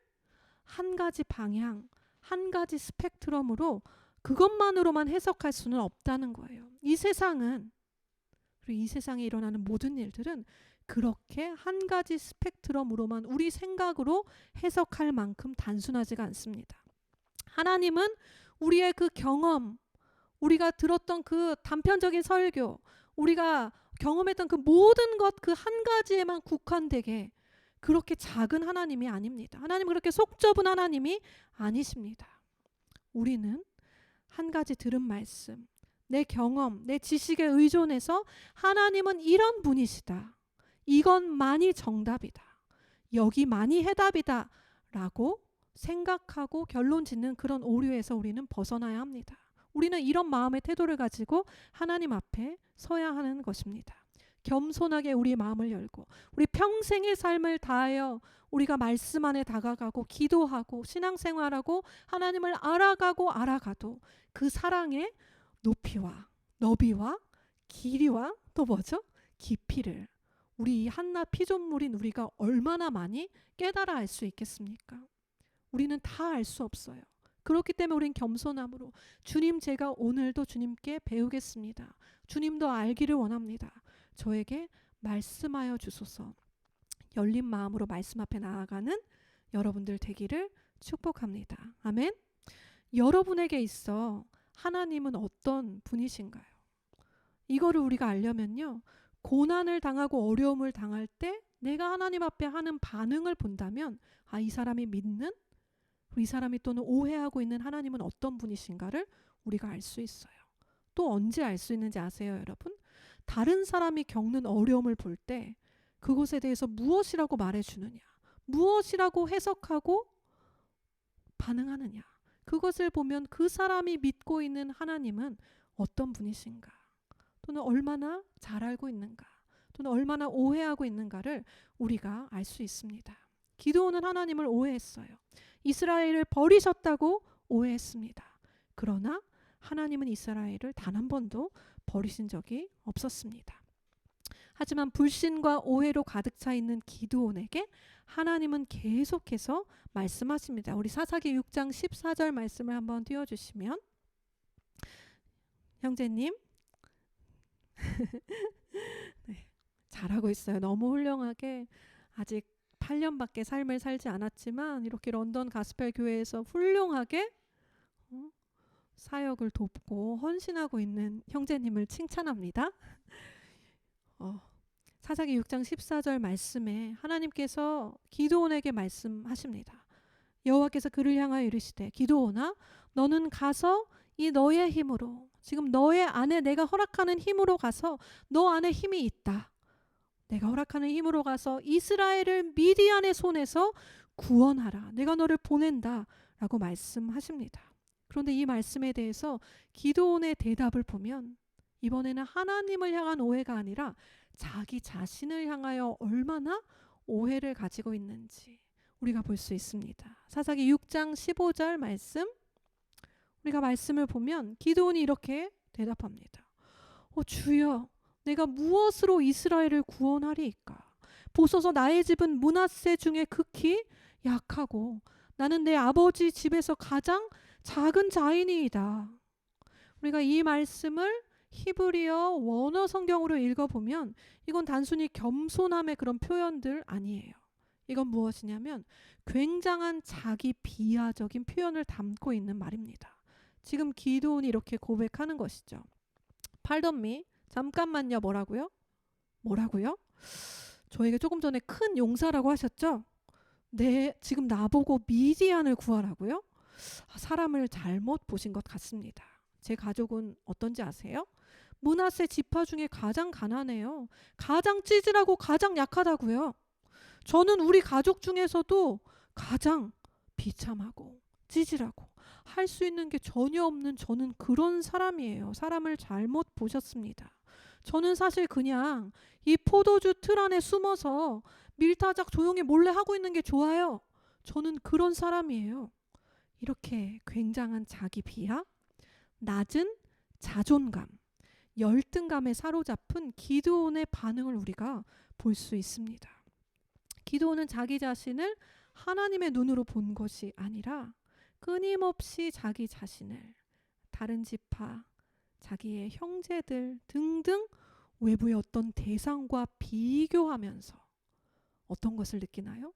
한 가지 방향, 한 가지 스펙트럼으로 그것만으로만 해석할 수는 없다는 거예요. 이 세상은, 그리고 이 세상에 일어나는 모든 일들은 그렇게 한 가지 스펙트럼으로만 우리 생각으로 해석할 만큼 단순하지가 않습니다. 하나님은 우리의 그 경험, 우리가 들었던 그 단편적인 설교, 우리가 경험했던 그 모든 것 그 한 가지에만 국한되게 그렇게 작은 하나님이 아닙니다. 하나님은 그렇게 속 좁은 하나님이 아니십니다. 우리는 한 가지 들은 말씀, 내 경험, 내 지식에 의존해서 하나님은 이런 분이시다. 이것만이 정답이다. 여기만이 해답이다. 라고 생각하고 결론 짓는 그런 오류에서 우리는 벗어나야 합니다. 우리는 이런 마음의 태도를 가지고 하나님 앞에 서야 하는 것입니다. 겸손하게 우리 마음을 열고 우리 평생의 삶을 다하여 우리가 말씀 안에 다가가고 기도하고 신앙생활하고 하나님을 알아가도 그 사랑의 높이와 너비와 길이와 또 뭐죠? 깊이를 우리 이 한낱 피조물인 우리가 얼마나 많이 깨달아 알 수 있겠습니까? 우리는 다 알 수 없어요. 그렇기 때문에 우린 겸손함으로 주님, 제가 오늘도 주님께 배우겠습니다. 주님도 알기를 원합니다. 저에게 말씀하여 주소서. 열린 마음으로 말씀 앞에 나아가는 여러분들 되기를 축복합니다. 아멘. 여러분에게 있어 하나님은 어떤 분이신가요? 이거를 우리가 알려면요, 고난을 당하고 어려움을 당할 때 내가 하나님 앞에 하는 반응을 본다면, 아, 이 사람이 믿는, 이 사람이 또는 오해하고 있는 하나님은 어떤 분이신가를 우리가 알 수 있어요. 또 언제 알 수 있는지 아세요, 여러분? 다른 사람이 겪는 어려움을 볼 때 그것에 대해서 무엇이라고 말해주느냐, 무엇이라고 해석하고 반응하느냐, 그것을 보면 그 사람이 믿고 있는 하나님은 어떤 분이신가, 또는 얼마나 잘 알고 있는가, 또는 얼마나 오해하고 있는가를 우리가 알 수 있습니다. 기드온은 하나님을 오해했어요. 이스라엘을 버리셨다고 오해했습니다. 그러나 하나님은 이스라엘을 단 한 번도 버리신 적이 없었습니다. 하지만 불신과 오해로 가득 차 있는 기드온에게 하나님은 계속해서 말씀하십니다. 우리 사사기 6장 14절 말씀을 한번 띄워주시면, 형제님 네, 잘하고 있어요. 너무 훌륭하게 아직 8년밖에 삶을 살지 않았지만 이렇게 런던 가스펠 교회에서 훌륭하게 사역을 돕고 헌신하고 있는 형제님을 칭찬합니다. 사사기 6장 14절 말씀에 하나님께서 기드온에게 말씀하십니다. 여호와께서 그를 향하여 이르시되, 기드온아, 너는 가서 이 너의 힘으로, 지금 너의 안에 내가 허락하는 힘으로 가서, 너 안에 힘이 있다, 내가 허락하는 힘으로 가서 이스라엘을 미디안의 손에서 구원하라. 내가 너를 보낸다 라고 말씀하십니다. 그런데 이 말씀에 대해서 기드온의 대답을 보면 이번에는 하나님을 향한 오해가 아니라 자기 자신을 향하여 얼마나 오해를 가지고 있는지 우리가 볼 수 있습니다. 사사기 6장 15절 말씀, 우리가 말씀을 보면 기드온이 이렇게 대답합니다. 주여, 내가 무엇으로 이스라엘을 구원하리이까? 보소서, 나의 집은 므낫세 중에 극히 약하고 나는 내 아버지 집에서 가장 작은 자이니이다. 우리가 이 말씀을 히브리어 원어 성경으로 읽어보면 이건 단순히 겸손함의 그런 표현들 아니에요. 이건 무엇이냐면 굉장한 자기 비하적인 표현을 담고 있는 말입니다. 지금 기드온이 이렇게 고백하는 것이죠. Pardon me, 잠깐만요. 뭐라고요? 저에게 조금 전에 큰 용사라고 하셨죠? 네, 지금 나보고 미디안을 구하라고요? 사람을 잘못 보신 것 같습니다. 제 가족은 어떤지 아세요? 므낫세 지파 중에 가장 가난해요. 가장 찌질하고 가장 약하다고요. 저는 우리 가족 중에서도 가장 비참하고 찌질하고 할 수 있는 게 전혀 없는, 저는 그런 사람이에요. 사람을 잘못 보셨습니다. 저는 사실 그냥 이 포도주 틀 안에 숨어서 밀타작 조용히 몰래 하고 있는 게 좋아요. 저는 그런 사람이에요. 이렇게 굉장한 자기 비하, 낮은 자존감, 열등감에 사로잡힌 기드온의 반응을 우리가 볼 수 있습니다. 기드온은 자기 자신을 하나님의 눈으로 본 것이 아니라 끊임없이 자기 자신을 다른 지파, 자기의 형제들 등등 외부의 어떤 대상과 비교하면서 어떤 것을 느끼나요?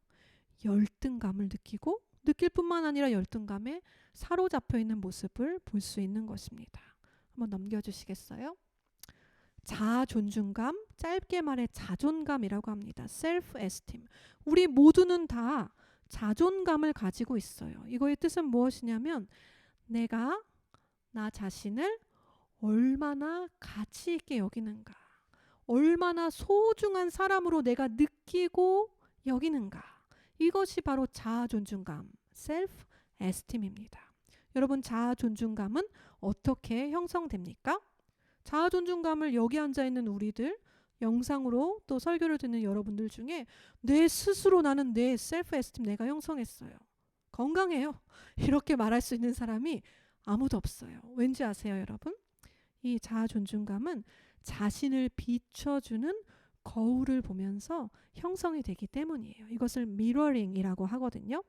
열등감을 느끼고 느낄 뿐만 아니라 열등감에 사로잡혀 있는 모습을 볼 수 있는 것입니다. 한번 넘겨주시겠어요? 자존중감, 짧게 말해 자존감이라고 합니다. self-esteem. 우리 모두는 다 자존감을 가지고 있어요. 이거의 뜻은 무엇이냐면 내가 나 자신을 얼마나 가치 있게 여기는가, 얼마나 소중한 사람으로 내가 느끼고 여기는가. 이것이 바로 자존중감, self-esteem입니다. 여러분, 자존중감은 어떻게 형성됩니까? 자존중감을 여기 앉아있는 우리들, 영상으로 또 설교를 듣는 여러분들 중에 내 스스로 나는 내 self-esteem 내가 형성했어요. 건강해요. 이렇게 말할 수 있는 사람이 아무도 없어요. 왠지 아세요, 여러분? 이 자존중감은 자신을 비춰주는 거울을 보면서 형성이 되기 때문이에요. 이것을 미러링이라고 하거든요.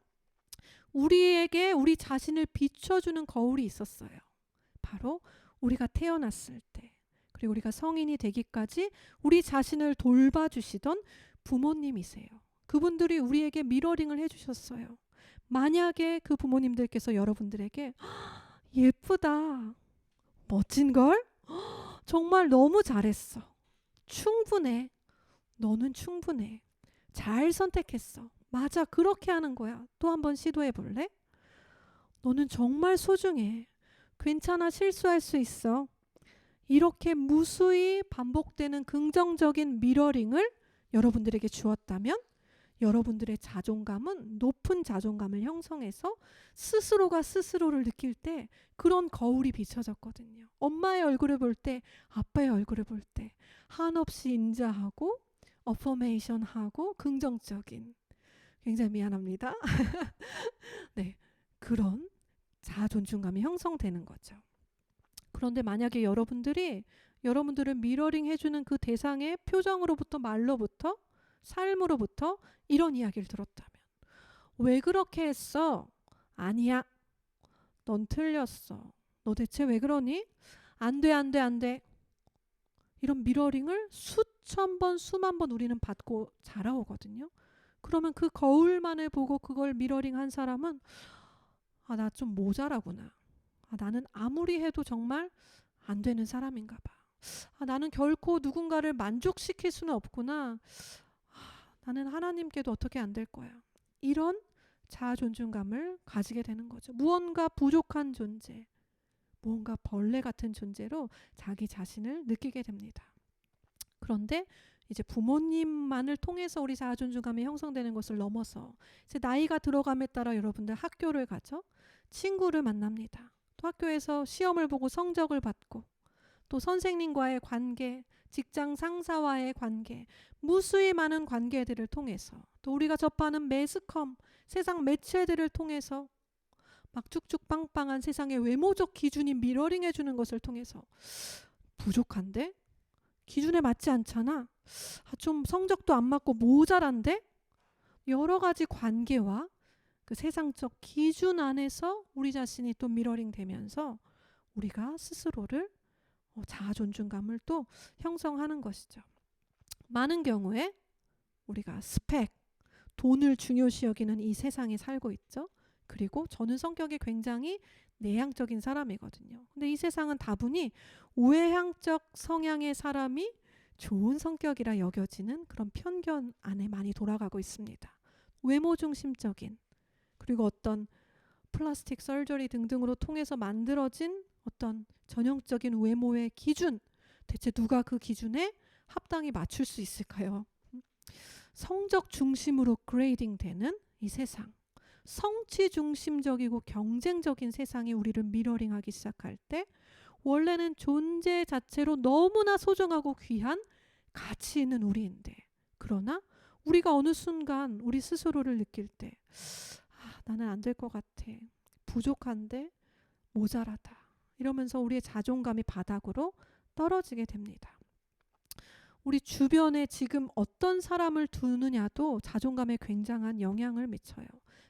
우리에게 우리 자신을 비춰주는 거울이 있었어요. 바로 우리가 태어났을 때, 그리고 우리가 성인이 되기까지 우리 자신을 돌봐주시던 부모님이세요. 그분들이 우리에게 미러링을 해주셨어요. 만약에 그 부모님들께서 여러분들에게 예쁘다, 멋진걸, 정말 너무 잘했어, 충분해, 너는 충분해, 잘 선택했어, 맞아, 그렇게 하는 거야, 또 한번 시도해 볼래? 너는 정말 소중해, 괜찮아, 실수할 수 있어. 이렇게 무수히 반복되는 긍정적인 미러링을 여러분들에게 주었다면 여러분들의 자존감은 높은 자존감을 형성해서 스스로가 스스로를 느낄 때 그런 거울이 비춰졌거든요. 엄마의 얼굴을 볼 때, 아빠의 얼굴을 볼 때 한없이 인자하고 어퍼메이션하고 긍정적인, 굉장히 미안합니다. 네, 그런 자존중감이 형성되는 거죠. 그런데 만약에 여러분들을 미러링 해주는 그 대상의 표정으로부터, 말로부터, 삶으로부터 이런 이야기를 들었다면, 왜 그렇게 했어? 아니야, 넌 틀렸어. 너 대체 왜 그러니? 안 돼, 안 돼, 안 돼. 이런 미러링을 수천 번, 수만 번 우리는 받고 자라오거든요. 그러면 그 거울만을 보고 그걸 미러링 한 사람은 나 좀 모자라구나. 나는 아무리 해도 정말 안 되는 사람인가 봐. 나는 결코 누군가를 만족시킬 수는 없구나. 나는 하나님께도 어떻게 안 될 거야. 이런 자존중감을 가지게 되는 거죠. 무언가 부족한 존재, 무언가 벌레 같은 존재로 자기 자신을 느끼게 됩니다. 그런데 이제 부모님만을 통해서 우리 자존중감이 형성되는 것을 넘어서 이제 나이가 들어감에 따라 여러분들 학교를 가죠. 친구를 만납니다. 또 학교에서 시험을 보고 성적을 받고, 또 선생님과의 관계, 직장 상사와의 관계, 무수히 많은 관계들을 통해서, 또 우리가 접하는 매스컴, 세상 매체들을 통해서 막 쭉쭉 빵빵한 세상의 외모적 기준이 미러링 해주는 것을 통해서 부족한데? 기준에 맞지 않잖아. 좀 성적도 안 맞고 모자란데? 여러 가지 관계와 그 세상적 기준 안에서 우리 자신이 또 미러링 되면서 우리가 스스로를 자존중감을 또 형성하는 것이죠. 많은 경우에 우리가 스펙, 돈을 중요시 여기는 이 세상에 살고 있죠. 그리고 저는 성격이 굉장히 내향적인 사람이거든요. 근데 이 세상은 다분히 우외향적 성향의 사람이 좋은 성격이라 여겨지는 그런 편견 안에 많이 돌아가고 있습니다. 외모 중심적인, 그리고 어떤 플라스틱 서저리 등등으로 통해서 만들어진 어떤 전형적인 외모의 기준, 대체 누가 그 기준에 합당히 맞출 수 있을까요? 성적 중심으로 그레이딩 되는 이 세상, 성취 중심적이고 경쟁적인 세상이 우리를 미러링하기 시작할 때 원래는 존재 자체로 너무나 소중하고 귀한 가치 있는 우리인데, 그러나 우리가 어느 순간 우리 스스로를 느낄 때 나는 안 될 것 같아, 부족한데, 모자라다, 이러면서 우리의 자존감이 바닥으로 떨어지게 됩니다. 우리 주변에 지금 어떤 사람을 두느냐도 자존감에 굉장한 영향을 미쳐요.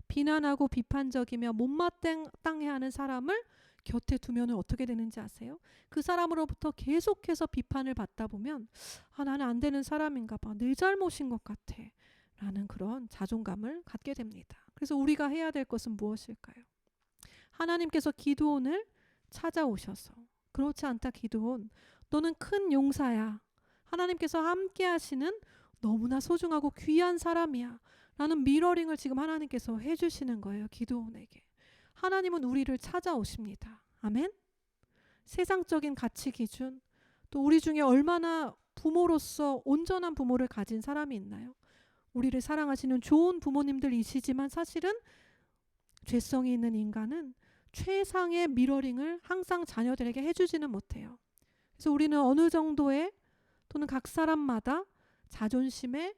비난하고 비판적이며 못마땅해하는 사람을 곁에 두면 어떻게 되는지 아세요? 그 사람으로부터 계속해서 비판을 받다 보면 나는 안 되는 사람인가 봐, 내 잘못인 것 같아, 라는 그런 자존감을 갖게 됩니다. 그래서 우리가 해야 될 것은 무엇일까요? 하나님께서 기드온을 찾아오셔서 그렇지 않다 기드온, 너는 큰 용사야. 하나님께서 함께 하시는 너무나 소중하고 귀한 사람이야. 라는 미러링을 지금 하나님께서 해주시는 거예요. 기드온에게. 하나님은 우리를 찾아오십니다. 아멘? 세상적인 가치 기준, 또 우리 중에 얼마나 부모로서 온전한 부모를 가진 사람이 있나요? 우리를 사랑하시는 좋은 부모님들이시지만 사실은 죄성이 있는 인간은 최상의 미러링을 항상 자녀들에게 해주지는 못해요. 그래서 우리는 어느 정도의 또는 각 사람마다 자존심의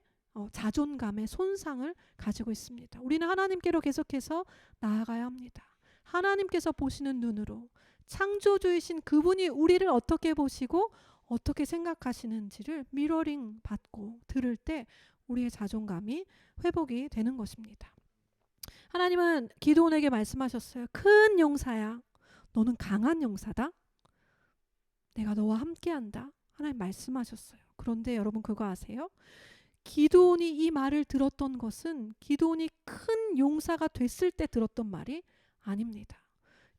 자존감의 손상을 가지고 있습니다. 우리는 하나님께로 계속해서 나아가야 합니다. 하나님께서 보시는 눈으로 창조주이신 그분이 우리를 어떻게 보시고 어떻게 생각하시는지를 미러링 받고 들을 때 우리의 자존감이 회복이 되는 것입니다. 하나님은 기드온에게 말씀하셨어요. 큰 용사야. 너는 강한 용사다. 내가 너와 함께한다. 하나님 말씀하셨어요. 그런데 여러분 그거 아세요? 기드온이 이 말을 들었던 것은 기드온이 큰 용사가 됐을 때 들었던 말이 아닙니다.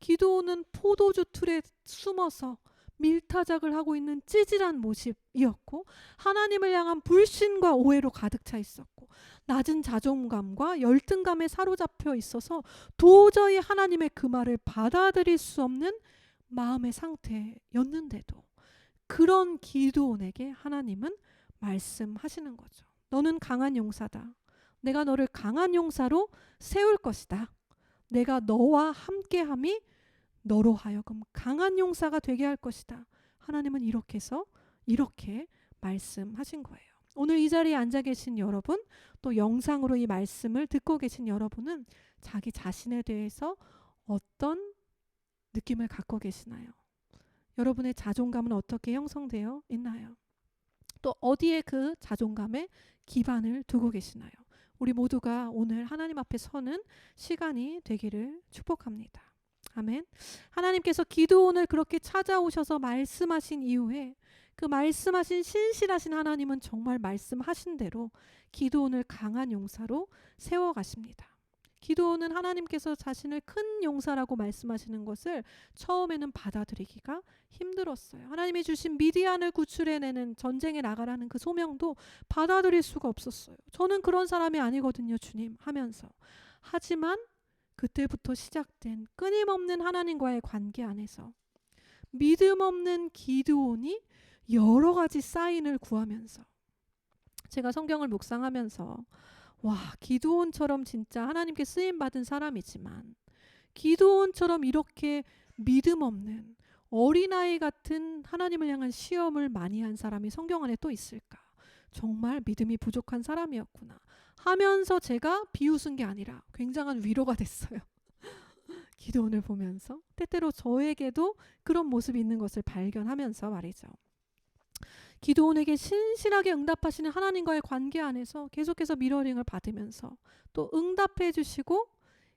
기드온은 포도주 틀에 숨어서 밀타작을 하고 있는 찌질한 모습이었고 하나님을 향한 불신과 오해로 가득 차 있었고 낮은 자존감과 열등감에 사로잡혀 있어서 도저히 하나님의 그 말을 받아들일 수 없는 마음의 상태였는데도 그런 기드온에게 하나님은 말씀하시는 거죠. 너는 강한 용사다. 내가 너를 강한 용사로 세울 것이다. 내가 너와 함께함이 너로 하여금 강한 용사가 되게 할 것이다. 하나님은 이렇게 해서 이렇게 말씀하신 거예요. 오늘 이 자리에 앉아 계신 여러분, 또 영상으로 이 말씀을 듣고 계신 여러분은 자기 자신에 대해서 어떤 느낌을 갖고 계시나요? 여러분의 자존감은 어떻게 형성되어 있나요? 또 어디에 그 자존감에 기반을 두고 계시나요? 우리 모두가 오늘 하나님 앞에 서는 시간이 되기를 축복합니다. 아멘. 하나님께서 기드온을 그렇게 찾아오셔서 말씀하신 이후에 그 말씀하신 신실하신 하나님은 정말 말씀하신 대로 기드온을 강한 용사로 세워가십니다. 기드온은 하나님께서 자신을 큰 용사라고 말씀하시는 것을 처음에는 받아들이기가 힘들었어요. 하나님이 주신 미디안을 구출해내는 전쟁에 나가라는 그 소명도 받아들일 수가 없었어요. 저는 그런 사람이 아니거든요, 주님 하면서. 하지만 그때부터 시작된 끊임없는 하나님과의 관계 안에서 믿음 없는 기드온이 여러 가지 사인을 구하면서 제가 성경을 묵상하면서 와, 기드온처럼 진짜 하나님께 쓰임받은 사람이지만 기드온처럼 이렇게 믿음 없는 어린아이 같은 하나님을 향한 시험을 많이 한 사람이 성경 안에 또 있을까? 정말 믿음이 부족한 사람이었구나 하면서 제가 비웃은 게 아니라 굉장한 위로가 됐어요. 기드온을 보면서 때때로 저에게도 그런 모습이 있는 것을 발견하면서 말이죠. 기드온에게 신실하게 응답하시는 하나님과의 관계 안에서 계속해서 미러링을 받으면서 또 응답해 주시고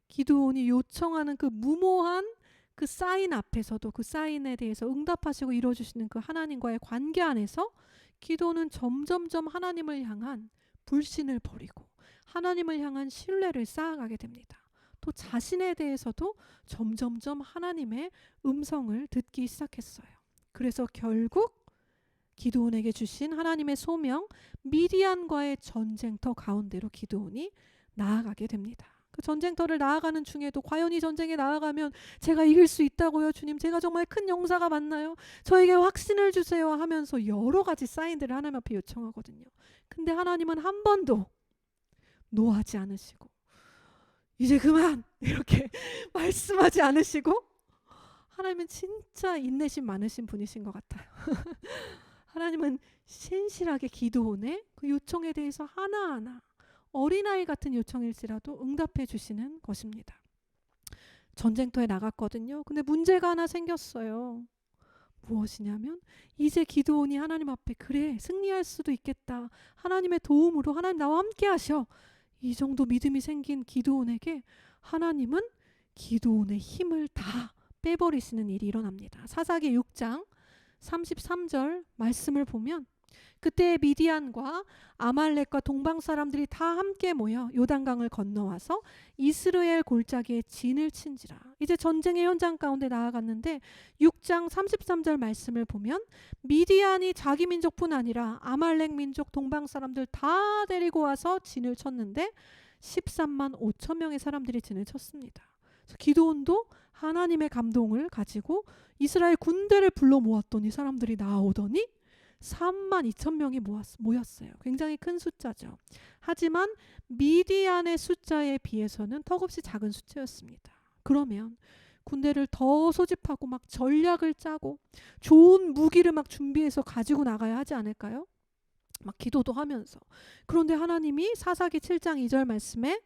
기드온이 요청하는 그 무모한 그 사인 앞에서도 그 사인에 대해서 응답하시고 이루어주시는 그 하나님과의 관계 안에서 기드온은 점점점 하나님을 향한 불신을 버리고 하나님을 향한 신뢰를 쌓아가게 됩니다. 또 자신에 대해서도 점점점 하나님의 음성을 듣기 시작했어요. 그래서 결국 기드온에게 주신 하나님의 소명 미디안과의 전쟁터 가운데로 기드온이 나아가게 됩니다. 그 전쟁터를 나아가는 중에도 과연 이 전쟁에 나아가면 제가 이길 수 있다고요? 주님, 제가 정말 큰 용사가 맞나요? 저에게 확신을 주세요 하면서 여러 가지 사인들을 하나님 앞에 요청하거든요. 근데 하나님은 한 번도 노하지 않으시고 이제 그만 이렇게 말씀하지 않으시고 하나님은 진짜 인내심 많으신 분이신 것 같아요. 하나님은 신실하게 기드온의 그 요청에 대해서 하나하나 어린아이 같은 요청일지라도 응답해 주시는 것입니다. 전쟁터에 나갔거든요. 근데 문제가 하나 생겼어요. 무엇이냐면 이제 기드온이 하나님 앞에 그래 승리할 수도 있겠다. 하나님의 도움으로 하나님 나와 함께 하셔. 이 정도 믿음이 생긴 기드온에게 하나님은 기드온의 힘을 다 빼버리시는 일이 일어납니다. 사사기 6장 33절 말씀을 보면 그때 미디안과 아말렉과 동방 사람들이 다 함께 모여 요단강을 건너와서 이스라엘 골짜기에 진을 친지라. 이제 전쟁의 현장 가운데 나아갔는데 6장 33절 말씀을 보면 미디안이 자기 민족뿐 아니라 아말렉 민족 동방 사람들 다 데리고 와서 진을 쳤는데 13만 5천 명의 사람들이 진을 쳤습니다. 그래서 기드온도 하나님의 감동을 가지고 이스라엘 군대를 불러 모았더니 사람들이 나오더니 3만 2천 명이 모였어요. 굉장히 큰 숫자죠. 하지만 미디안의 숫자에 비해서는 턱없이 작은 숫자였습니다. 그러면 군대를 더 소집하고 막 전략을 짜고 좋은 무기를 막 준비해서 가지고 나가야 하지 않을까요? 막 기도도 하면서. 그런데 하나님이 사사기 7장 2절 말씀에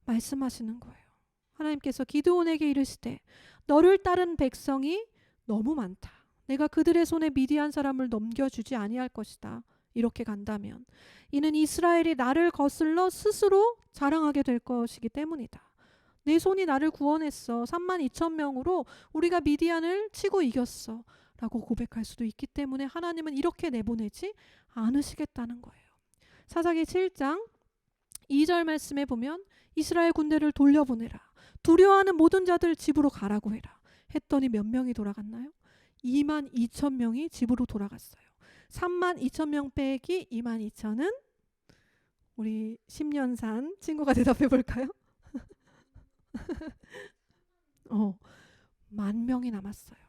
말씀하시는 거예요. 하나님께서 기드온에게 이르시되 너를 따른 백성이 너무 많다. 내가 그들의 손에 미디안 사람을 넘겨주지 아니할 것이다. 이렇게 간다면 이는 이스라엘이 나를 거슬러 스스로 자랑하게 될 것이기 때문이다. 내 손이 나를 구원했어. 3만 2천 명으로 우리가 미디안을 치고 이겼어. 라고 고백할 수도 있기 때문에 하나님은 이렇게 내보내지 않으시겠다는 거예요. 사사기 7장 2절 말씀에 보면 이스라엘 군대를 돌려보내라. 두려워하는 모든 자들 집으로 가라고 해라. 했더니 몇 명이 돌아갔나요? 2만 2천 명이 집으로 돌아갔어요. 3만 2천 명 빼기 2만 2천은 우리 10년 산 친구가 대답해 볼까요? 10,000명이 남았어요.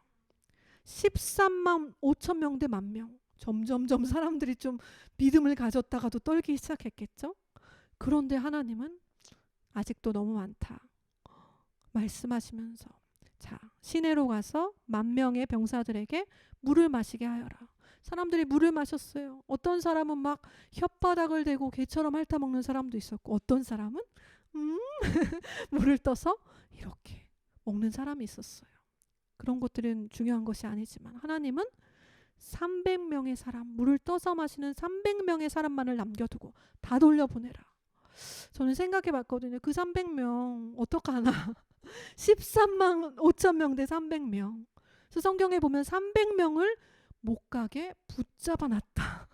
13만 5천 명 대 10,000명. 점점점 사람들이 좀 믿음을 가졌다가도 떨기 시작했겠죠? 그런데 하나님은 아직도 너무 많다. 말씀하시면서 자, 시내로 가서 10,000명의 병사들에게 물을 마시게 하여라. 사람들이 물을 마셨어요. 어떤 사람은 막 혓바닥을 대고 개처럼 핥아먹는 사람도 있었고 어떤 사람은 물을 떠서 이렇게 먹는 사람이 있었어요. 그런 것들은 중요한 것이 아니지만 하나님은 300명의 사람, 물을 떠서 마시는 300명의 사람만을 남겨두고 다 돌려보내라. 저는 생각해 봤거든요. 그 300명 어떡하나. 13만 5천 명 대 300명. 그래서 성경에 보면 300명을 못 가게 붙잡아 놨다.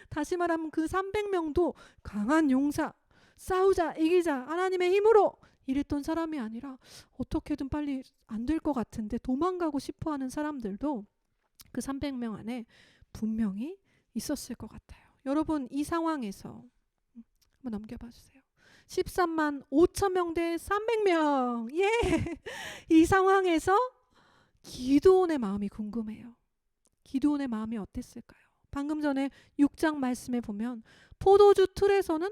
다시 말하면 그 300명도 강한 용사, 싸우자, 이기자, 하나님의 힘으로 이랬던 사람이 아니라 어떻게든 빨리 안 될 것 같은데 도망가고 싶어 하는 사람들도 그 300명 안에 분명히 있었을 것 같아요. 여러분 이 상황에서 한번 넘겨봐 주세요. 13만 5천 명 대 300명. 예. 이 상황에서 기드온의 마음이 궁금해요. 기드온의 마음이 어땠을까요? 방금 전에 6장 말씀에 보면 포도주 틀에서는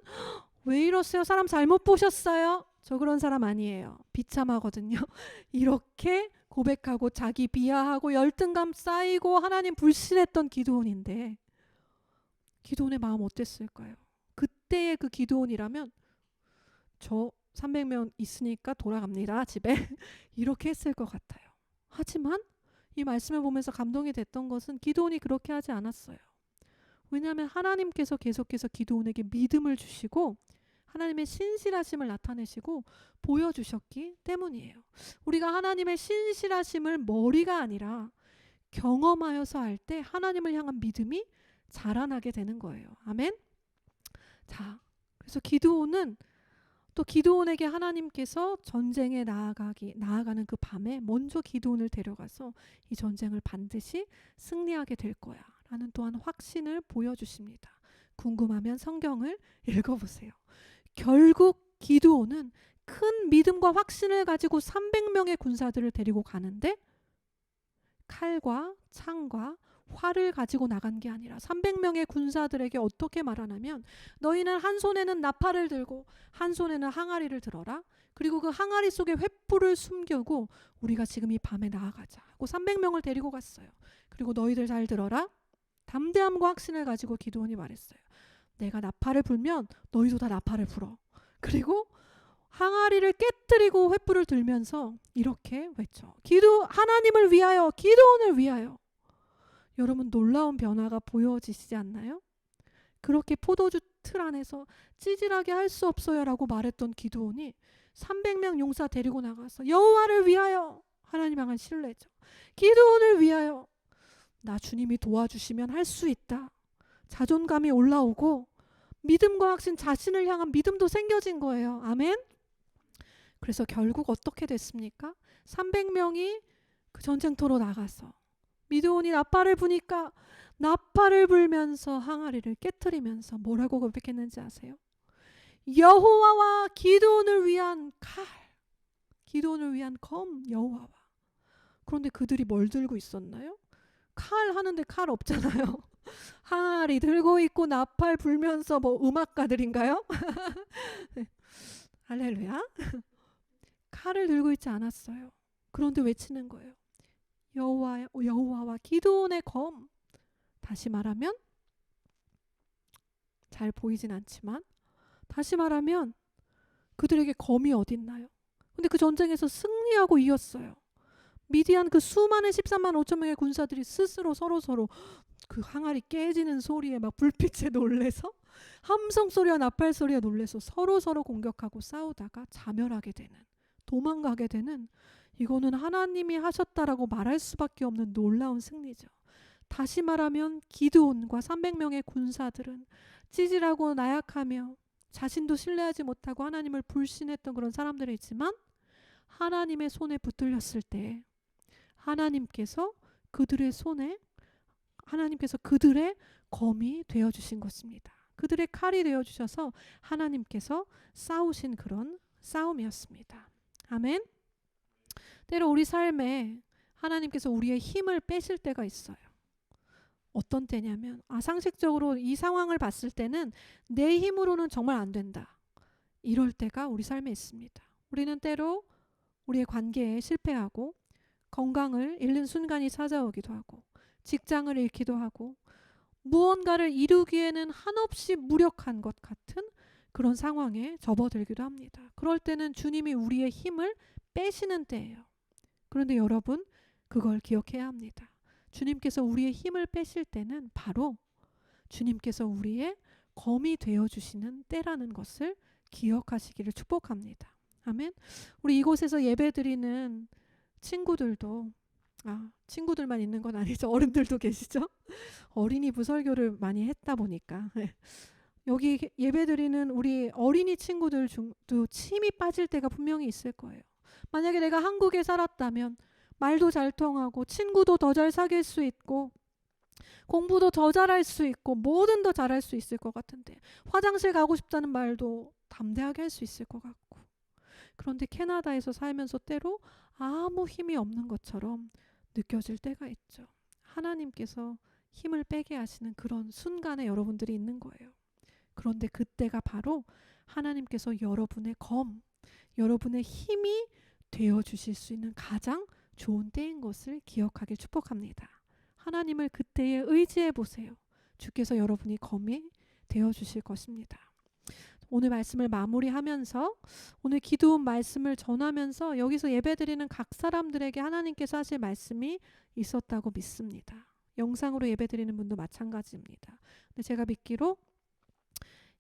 왜 이러세요? 사람 잘못 보셨어요? 저 그런 사람 아니에요. 비참하거든요. 이렇게 고백하고 자기 비하하고 열등감 쌓이고 하나님 불신했던 기드온인데 기드온의 마음 어땠을까요? 그때의 그 기드온이라면 저 300명 있으니까 돌아갑니다. 집에. 이렇게 했을 것 같아요. 하지만 이 말씀을 보면서 감동이 됐던 것은 기드온이 그렇게 하지 않았어요. 왜냐하면 하나님께서 계속해서 기드온에게 믿음을 주시고 하나님의 신실하심을 나타내시고 보여주셨기 때문이에요. 우리가 하나님의 신실하심을 머리가 아니라 경험하여서 할 때 하나님을 향한 믿음이 자라나게 되는 거예요. 아멘. 자, 그래서 기드온은 또 기드온에게 하나님께서 전쟁에 나아가는 그 밤에 먼저 기드온을 데려가서 이 전쟁을 반드시 승리하게 될 거야 라는 또한 확신을 보여주십니다. 궁금하면 성경을 읽어보세요. 결국 기드온은 큰 믿음과 확신을 가지고 300명의 군사들을 데리고 가는데 칼과 창과 활을 가지고 나간 게 아니라 300명의 군사들에게 어떻게 말하냐면 너희는 한 손에는 나팔을 들고 한 손에는 항아리를 들어라. 그리고 그 항아리 속에 횃불을 숨기고 우리가 지금 이 밤에 나아가자 하고 300명을 데리고 갔어요. 그리고 너희들 잘 들어라. 담대함과 확신을 가지고 기드온이 말했어요. 내가 나팔을 불면 너희도 다 나팔을 불어. 그리고 항아리를 깨뜨리고 횃불을 들면서 이렇게 외쳐. 하나님을 위하여, 기드온을 위하여. 여러분 놀라운 변화가 보여지시지 않나요? 그렇게 포도주 틀 안에서 찌질하게 할 수 없어요 라고 말했던 기드온이 300명 용사 데리고 나가서 여호와를 위하여, 하나님 향한 신뢰죠. 기드온을 위하여 나 주님이 도와주시면 할 수 있다. 자존감이 올라오고 믿음과 확신, 자신을 향한 믿음도 생겨진 거예요. 아멘. 그래서 결국 어떻게 됐습니까? 300명이 그 전쟁터로 나가서 미드온이 나팔을 부니까 나팔을 불면서 항아리를 깨트리면서 뭐라고 고백했는지 아세요? 여호와와 기드온을 위한 칼, 기드온을 위한 검 여호와와. 그런데 그들이 뭘 들고 있었나요? 칼 하는데 칼 없잖아요. 항아리 들고 있고 나팔 불면서 뭐 음악가들인가요? 네. 할렐루야. 칼을 들고 있지 않았어요. 그런데 외치는 거예요. 여호와와 기드온의 검. 다시 말하면 잘 보이진 않지만 다시 말하면 그들에게 검이 어딨나요? 근데 그 전쟁에서 승리하고 이겼어요. 미디안 그 수많은 13만 5천 명의 군사들이 스스로 서로 그 항아리 깨지는 소리에 막 불빛에 놀래서 함성 소리와 나팔 소리에 놀래서 서로 공격하고 싸우다가 자멸하게 되는, 도망가게 되는, 이거는 하나님이 하셨다라고 말할 수밖에 없는 놀라운 승리죠. 다시 말하면 기드온과 300명의 군사들은 찌질하고 나약하며 자신도 신뢰하지 못하고 하나님을 불신했던 그런 사람들이지만 하나님의 손에 붙들렸을 때 하나님께서 그들의 손에, 하나님께서 그들의 검이 되어주신 것입니다. 그들의 칼이 되어주셔서 하나님께서 싸우신 그런 싸움이었습니다. 아멘. 때로 우리 삶에 하나님께서 우리의 힘을 빼실 때가 있어요. 어떤 때냐면 상식적으로 이 상황을 봤을 때는 내 힘으로는 정말 안 된다. 이럴 때가 우리 삶에 있습니다. 우리는 때로 우리의 관계에 실패하고 건강을 잃는 순간이 찾아오기도 하고 직장을 잃기도 하고 무언가를 이루기에는 한없이 무력한 것 같은 그런 상황에 접어들기도 합니다. 그럴 때는 주님이 우리의 힘을 빼시는 때예요. 그런데 여러분, 그걸 기억해야 합니다. 주님께서 우리의 힘을 빼실 때는 바로 주님께서 우리의 검이 되어주시는 때라는 것을 기억하시기를 축복합니다. 아멘. 우리 이곳에서 예배드리는 친구들도, 친구들만 있는 건 아니죠. 어른들도 계시죠. 어린이 부설교를 많이 했다 보니까 여기 예배드리는 우리 어린이 친구들 중도 침이 빠질 때가 분명히 있을 거예요. 만약에 내가 한국에 살았다면 말도 잘 통하고 친구도 더 잘 사귈 수 있고 공부도 더 잘할 수 있고 뭐든 더 잘할 수 있을 것 같은데 화장실 가고 싶다는 말도 담대하게 할 수 있을 것 같고, 그런데 캐나다에서 살면서 때로 아무 힘이 없는 것처럼 느껴질 때가 있죠. 하나님께서 힘을 빼게 하시는 그런 순간에 여러분들이 있는 거예요. 그런데 그때가 바로 하나님께서 여러분의 검, 여러분의 힘이 되어주실 수 있는 가장 좋은 때인 것을 기억하길 축복합니다. 하나님을 그때에 의지해 보세요. 주께서 여러분이 검이 되어주실 것입니다. 오늘 말씀을 마무리하면서 오늘 기도원 말씀을 전하면서 여기서 예배드리는 각 사람들에게 하나님께서 하실 말씀이 있었다고 믿습니다. 영상으로 예배드리는 분도 마찬가지입니다. 근데 제가 믿기로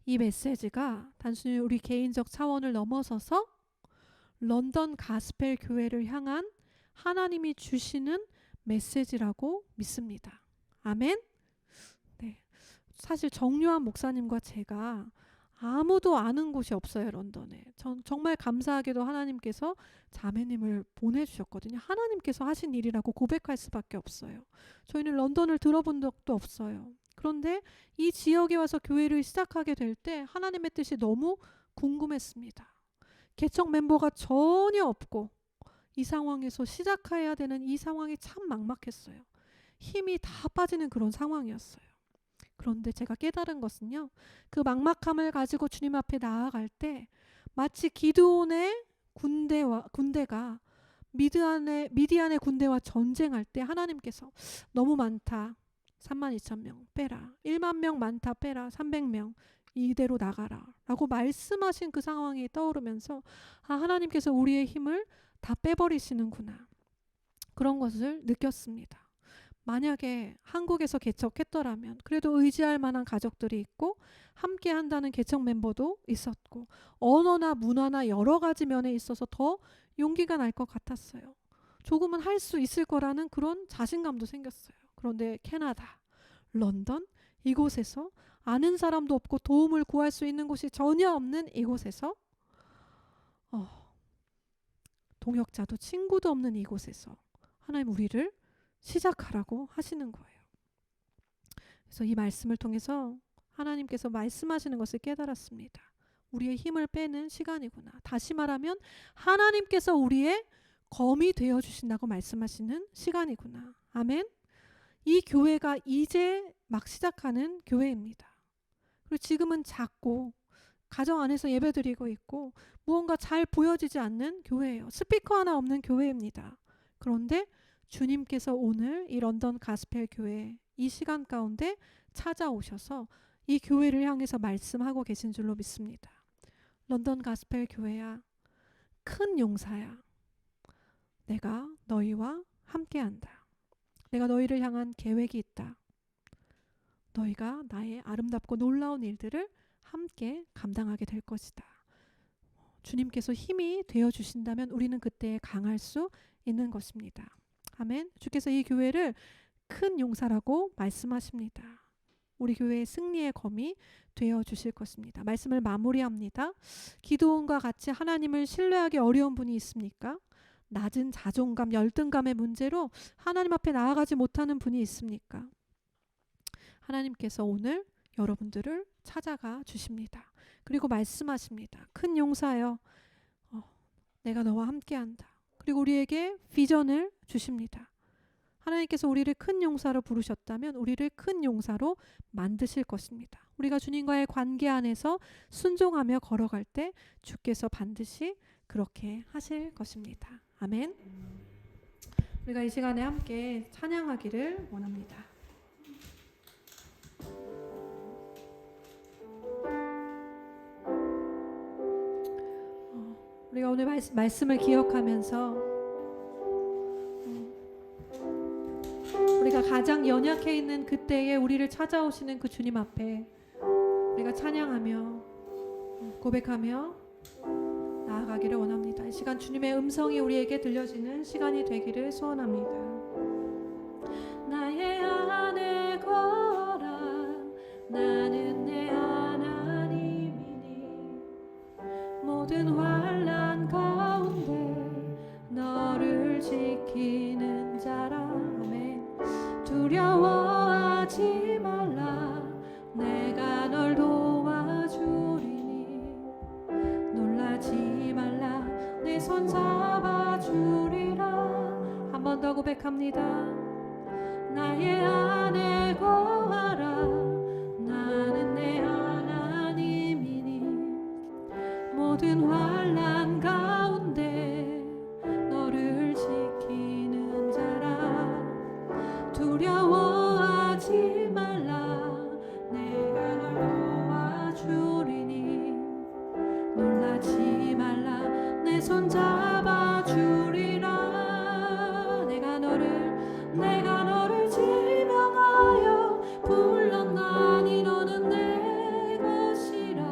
이 메시지가 단순히 우리 개인적 차원을 넘어서서 런던 가스펠 교회를 향한 하나님이 주시는 메시지라고 믿습니다. 아멘. 네. 사실 정요한 목사님과 제가 아무도 아는 곳이 없어요, 런던에. 전 정말 감사하게도 하나님께서 자매님을 보내주셨거든요. 하나님께서 하신 일이라고 고백할 수밖에 없어요. 저희는 런던을 들어본 적도 없어요. 그런데 이 지역에 와서 교회를 시작하게 될 때 하나님의 뜻이 너무 궁금했습니다. 개척 멤버가 전혀 없고 이 상황에서 시작해야 되는 이 상황이 참 막막했어요. 힘이 다 빠지는 그런 상황이었어요. 그런데 제가 깨달은 것은요, 그 막막함을 가지고 주님 앞에 나아갈 때 마치 기드온의 군대가 미디안의 군대와 전쟁할 때 하나님께서 너무 많다, 32,000명 빼라, 1만 명 많다 빼라, 300명 이대로 나가라 라고 말씀하신 그 상황이 떠오르면서 하나님께서 우리의 힘을 다 빼버리시는구나, 그런 것을 느꼈습니다. 만약에 한국에서 개척했더라면 그래도 의지할 만한 가족들이 있고 함께 한다는 개척 멤버도 있었고 언어나 문화나 여러 가지 면에 있어서 더 용기가 날 것 같았어요. 조금은 할 수 있을 거라는 그런 자신감도 생겼어요. 그런데 캐나다, 런던, 이곳에서 아는 사람도 없고 도움을 구할 수 있는 곳이 전혀 없는 이곳에서 동역자도 친구도 없는 이곳에서 하나님 우리를 시작하라고 하시는 거예요. 그래서 이 말씀을 통해서 하나님께서 말씀하시는 것을 깨달았습니다. 우리의 힘을 빼는 시간이구나. 다시 말하면 하나님께서 우리의 검이 되어 주신다고 말씀하시는 시간이구나. 아멘. 이 교회가 이제 막 시작하는 교회입니다. 그리고 지금은 작고 가정 안에서 예배드리고 있고 무언가 잘 보여지지 않는 교회예요. 스피커 하나 없는 교회입니다. 그런데 주님께서 오늘 이 런던 가스펠 교회 이 시간 가운데 찾아오셔서 이 교회를 향해서 말씀하고 계신 줄로 믿습니다. 런던 가스펠 교회야, 큰 용사야. 내가 너희와 함께한다. 내가 너희를 향한 계획이 있다. 너희가 나의 아름답고 놀라운 일들을 함께 감당하게 될 것이다. 주님께서 힘이 되어 주신다면 우리는 그때 강할 수 있는 것입니다. 아멘. 주께서 이 교회를 큰 용사라고 말씀하십니다. 우리 교회의 승리의 검이 되어 주실 것입니다. 말씀을 마무리합니다. 기도원과 같이 하나님을 신뢰하기 어려운 분이 있습니까? 낮은 자존감, 열등감의 문제로 하나님 앞에 나아가지 못하는 분이 있습니까? 하나님께서 오늘 여러분들을 찾아가 주십니다. 그리고 말씀하십니다. 큰 용사여, 내가 너와 함께한다. 그리고 우리에게 비전을 주십니다. 하나님께서 우리를 큰 용사로 부르셨다면 우리를 큰 용사로 만드실 것입니다. 우리가 주님과의 관계 안에서 순종하며 걸어갈 때 주께서 반드시 그렇게 하실 것입니다. 아멘. 우리가 이 시간에 함께 찬양하기를 원합니다. 우리가 오늘 말씀을 기억하면서 우리가 가장 연약해 있는 그때에 우리를 찾아오시는 그 주님 앞에 우리가 찬양하며 고백하며 나아가기를 원합니다. 이 시간 주님의 음성이 우리에게 들려지는 시간이 되기를 소원합니다. 나의 안에 거라 나는 내 하나님이니 모든 환난 가운데 너를 지키는 자라. 아멘. 두려워하지 말라 내가 널 도와주리니 놀라지 말라 내 손 잡아주리라. 한 번 더 고백합니다. 나의 안에 거하라 나는 내 하나님이니 모든 환난 가운데 너를 지키는 자라. 두려워하지 말라 내가 널 도와주리니 놀라지 말라 내 손 잡아주리라. 내가 너를 지명하여 불렀나니 너는 내 것이라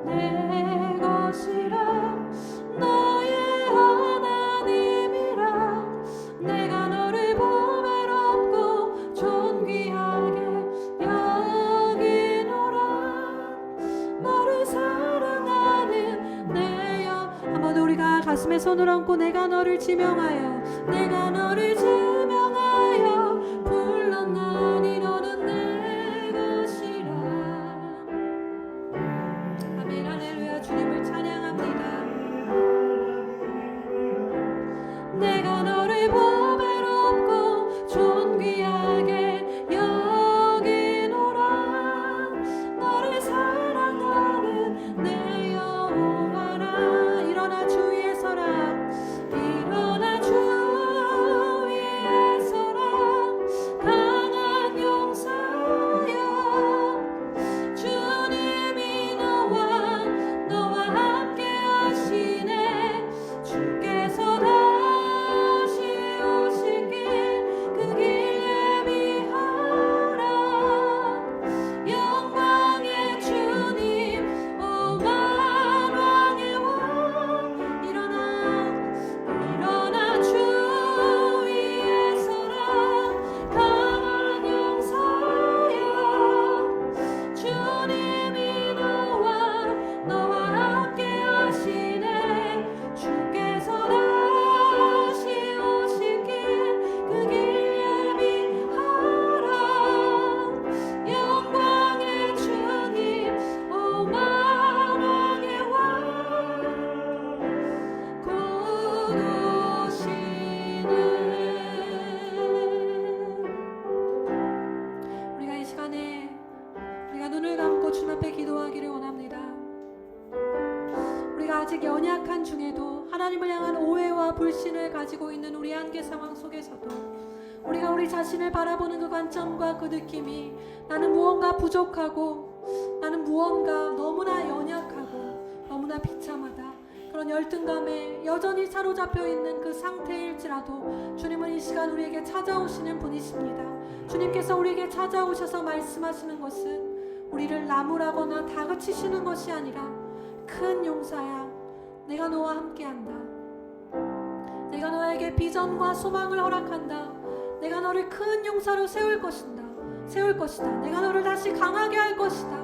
내 것이라 너의 하나님이라. 내가 너를 보배롭고 존귀하게 여기노라. 너를 사랑하는 내 영. 한번 우리가 가슴에 손을 얹고 내가 너를 지명하여 불렀나니 너는 내 것이라. 아멘. 할렐루야. 주님을 찬양합니다. 내가 너를 보배롭고 존귀하게 여기노라. 너를 사랑하는 내 여호와라. 일어나 주 위에 서라. 일어나 주 위에 주님 앞에 기도하기를 원합니다. 우리가 아직 연약한 중에도 하나님을 향한 오해와 불신을 가지고 있는 우리 한계 상황 속에서도 우리가 우리 자신을 바라보는 그 관점과 그 느낌이 나는 무언가 부족하고 나는 무언가 너무나 연약하고 너무나 비참하다, 그런 열등감에 여전히 사로잡혀 있는 그 상태일지라도 주님은 이 시간 우리에게 찾아오시는 분이십니다. 주님께서 우리에게 찾아오셔서 말씀하시는 것은 우리를 나무라거나 다그치시는 것이 아니라 큰 용사야, 내가 너와 함께한다. 내가 너에게 비전과 소망을 허락한다. 내가 너를 큰 용사로 세울 것이다. 내가 너를 다시 강하게 할 것이다.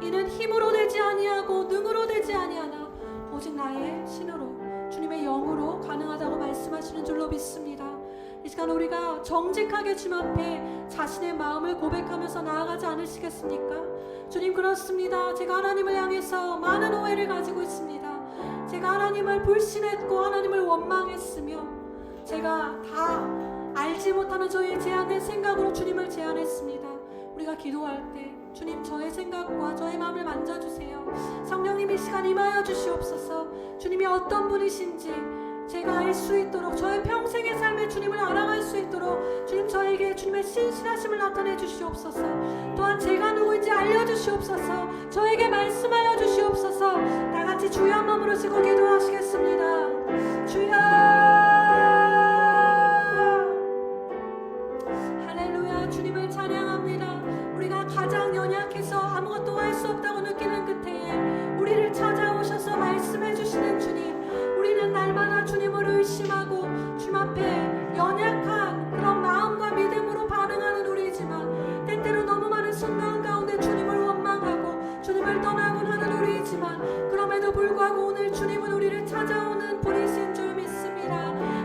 이는 힘으로 되지 아니하고 능으로 되지 아니하나 오직 나의 신으로, 주님의 영으로 가능하다고 말씀하시는 줄로 믿습니다. 이 시간 우리가 정직하게 주님 앞에 자신의 마음을 고백하면서 나아가지 않으시겠습니까? 주님, 그렇습니다. 제가 하나님을 향해서 많은 오해를 가지고 있습니다. 제가 하나님을 불신했고 하나님을 원망했으며 제가 다 알지 못하는 저의 제한된 생각으로 주님을 제한했습니다. 우리가 기도할 때 주님, 저의 생각과 저의 마음을 만져주세요. 성령님, 이 시간 임하여 주시옵소서. 주님이 어떤 분이신지 제가 알 수 있도록, 저의 평생의 삶에 주님을 알아갈 수 있도록 주님, 저에게 주님의 신실하심을 나타내 주시옵소서. 또한 제가 누구인지 알려주시옵소서. 저에게 말씀하여 주시옵소서. 다같이 주여 한 몸으로 쓰고 기도하시겠습니다. 주여, 할렐루야. 주님을 찬양합니다. 우리가 가장 연약해서 아무것도 할 수 없다고 느끼는 그때에 우리를 찾아오셔서 말씀해 주시는 주님, 우리는 날마다 주님을 의심하고 주님 앞에 연약한 그런 마음과 믿음으로 반응하는 우리이지만 때때로 너무 많은 순간 가운데 주님을 원망하고 주님을 떠나곤 하는 우리이지만 그럼에도 불구하고 오늘 주님은 우리를 찾아오는 분이신 줄 믿습니다.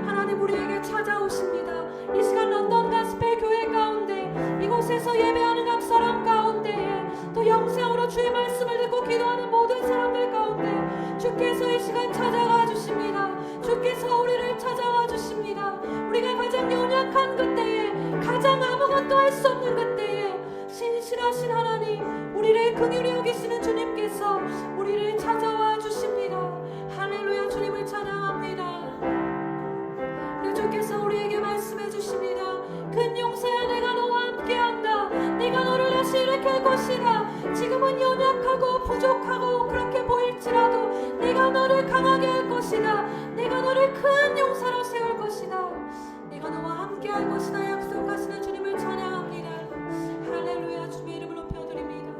하나님 우리에게 찾아오십니다. 이 시간 런던 가스펠 교회 가운데, 이곳에서 예배하는 각 사람 가운데에, 또 영상으로 주의 말씀을 듣고 기도하는 모든 사람들 가운데 주께서 이 시간 찾아가 주십니다. 주께서 우리를 찾아와 주십니다. 우리가 가장 연약한 그때에, 가장 아무것도 할 수 없는 그때에 신실하신 하나님, 우리를 긍휼히 여기시는 주님께서 우리를 찾아와 주십니다. 할렐루야. 주님을 찬양합니다. 주께서 우리에게 말씀해 주십니다. 큰 용사야, 내가 너와 함께한다. 내가 너를 다시 일으킬 것이다. 지금은 연약하고 부족하고 그렇게 보일지라도 내가 너를 강하게 할 것이다. 내가 너를 큰 용사로 세울 것이다. 내가 너와 함께할 것이다 약속하시는 주님을 찬양합니다. 할렐루야. 주님의 이름을 높여드립니다.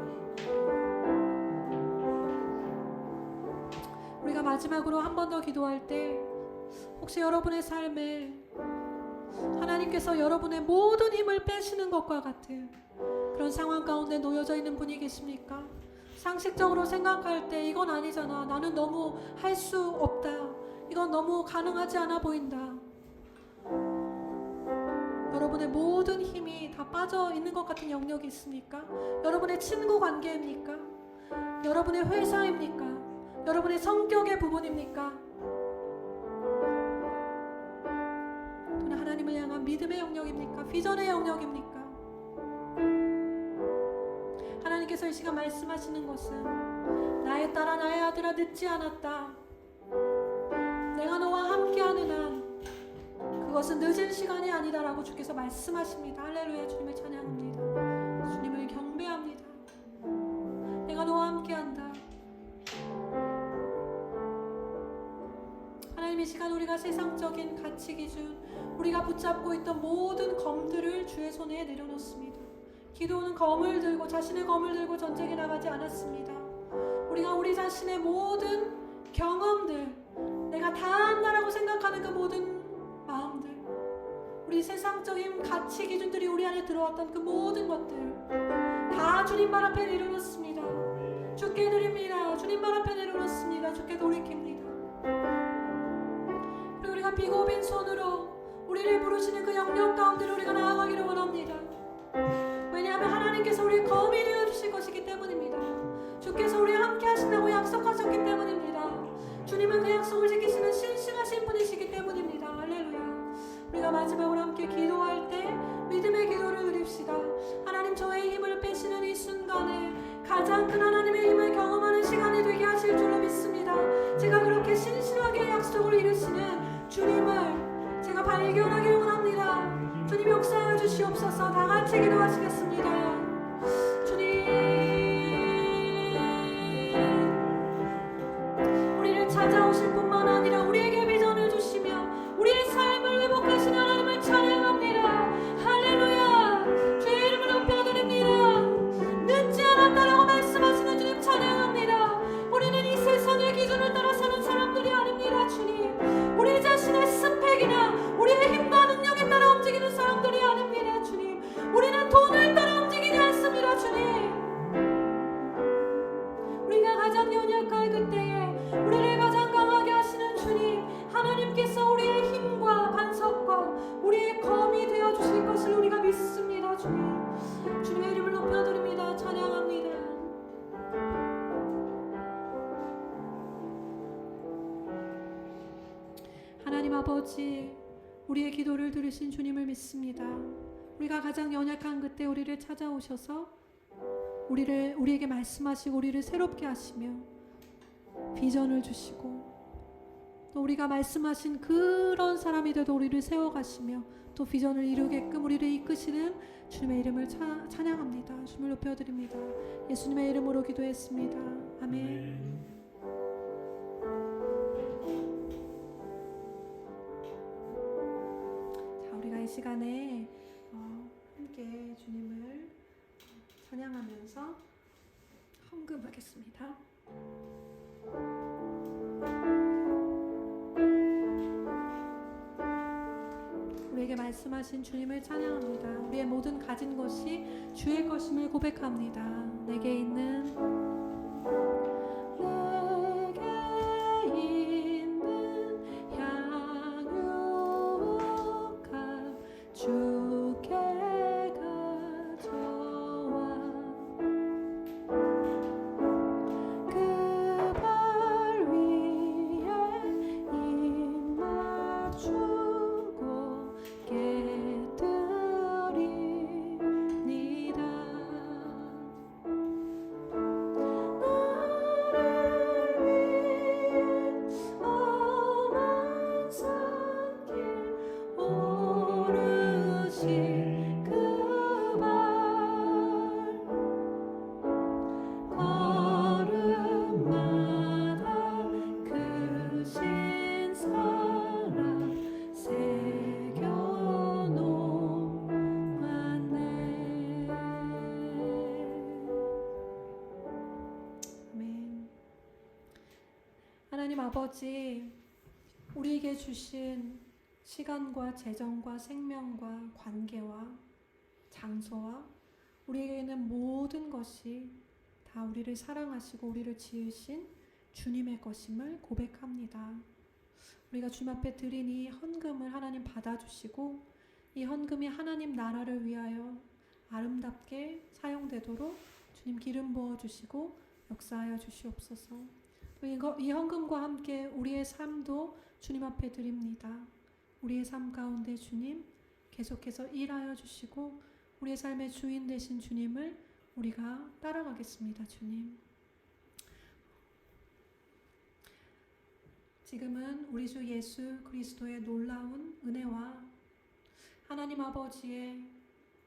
우리가 마지막으로 한 번 더 기도할 때, 혹시 여러분의 삶에 하나님께서 여러분의 모든 힘을 빼시는 것과 같은 그런 상황 가운데 놓여져 있는 분이 계십니까? 상식적으로 생각할 때 이건 아니잖아, 나는 너무 할 수 없다, 이건 너무 가능하지 않아 보인다. 여러분의 모든 힘이 다 빠져 있는 것 같은 영역이 있습니까? 여러분의 친구 관계입니까? 여러분의 회사입니까? 여러분의 성격의 부분입니까? 또는 하나님을 향한 믿음의 영역입니까? 비전의 영역입니까? 하나님께서 이 시간 말씀하시는 것은, 나의 딸아, 나의 아들아, 늦지 않았다. 내가 너와 함께하는 한 그것은 늦은 시간이 아니다라고 주께서 말씀하십니다. 할렐루야. 주님을 찬양합니다. 주님을 경배합니다. 내가 너와 함께한다. 하나님, 이 시간 우리가 세상적인 가치 기준, 우리가 붙잡고 있던 모든 검들을 주의 손에 내려놓습니다. 기도는 검을 들고, 자신의 검을 들고 전쟁에 나가지 않았습니다. 우리가 우리 자신의 모든 경험들, 내가 다 한다라고 생각하는 그 모든 마음들, 우리 세상적인 가치 기준들이 우리 안에 들어왔던 그 모든 것들 다 주님 발 앞에 내려놓습니다. 주께 드립니다. 주님 발 앞에 내려놓습니다. 주께 돌이킵니다. 그리고 우리가 비고 빈 손으로 우리를 부르시는 그 영역 가운데로 우리가 나아가기를 원합니다. 왜냐하면 하나님께서 우리의 검이 되어주실 것이기 때문입니다. 주께서 우리와 함께 하신다고 약속하셨기 때문입니다. 주님은 그 약속을 지키시는 신실하신 분이시기 때문입니다. 할렐루야. 우리가 마지막으로 함께 기도할 때 믿음의 기도를 드립시다. 하나님, 저의 힘을 빼시는 이 순간에 가장 큰 하나님 신실하게 약속을 이루시는 주님을 제가 발견하기를 원합니다. 주님 역사하여 주시옵소서. 다 같이 기도하시겠습니다. 주님, 우리를 찾아오실 뿐만 아니라 우리에게 비전을 주시며 우리의 삶을 회복하시는 하나님을 찬양합니다. 할렐루야. 주의 이름을 높여드립니다. 늦지 않았다라고 말씀하시는 주님 찬양합니다. 우리는 이 세상의 기준을 따라 사는 사람들이 아닙니다. 주님, 우리 자신의 스펙이나 우리의 힘과 능력에 따라 움직이는 사람들이 아닙니다. 주님, 우리는 돈을 따라 움직이지 않습니다. 주님, 우리가 가장 연약할 그때에 우리를 가장 강하게 하시는 주님, 하나님께서 우리의 힘과 반석과 우리의 검이 되어주실 것을 우리가 믿습니다. 주님, 주님의 이름을 높여드립니다. 찬양합니다. 하나님 아버지, 우리의 기도를 들으신 주님을 믿습니다. 우리가 가장 연약한 그때 우리를 찾아오셔서 우리에게 말씀하시고 우리를 새롭게 하시며 비전을 주시고 또 우리가 말씀하신 그런 사람이 되도 우리를 세워가시며 또 비전을 이루게끔 우리를 이끄시는 주님의 이름을 찬양합니다. 주님을 높여드립니다. 예수님의 이름으로 기도했습니다. 아멘. 자, 우리가 이 시간에 함께 주님을 찬양하면서 헌금하겠습니다. 우리에게 말씀하신 주님을 찬양합니다. 우리의 모든 가진 것이 주의 것임을 고백합니다. 내게 있는 향유값 주께 가져와 그 발 위에 입 맞추고 깨뜨립니다. 나를 위해 엄한 산길 오르신 그 발 걸음마다 그 신사랑 새겨놓았네. 아멘. 하나님 아버지, 우리에게 주신 시간과 재정과 생명과 관계와 장소와 우리에게 있는 모든 것이 다 우리를 사랑하시고 우리를 지으신 주님의 것임을 고백합니다. 우리가 주님 앞에 드린 이 헌금을 하나님 받아주시고 이 헌금이 하나님 나라를 위하여 아름답게 사용되도록 주님 기름 부어주시고 역사하여 주시옵소서. 또 이 헌금과 함께 우리의 삶도 주님 앞에 드립니다. 우리의 삶 가운데 주님 계속해서 일하여 주시고 우리의 삶의 주인 되신 주님을 우리가 따라가겠습니다. 주님, 지금은 우리 주 예수 그리스도의 놀라운 은혜와 하나님 아버지의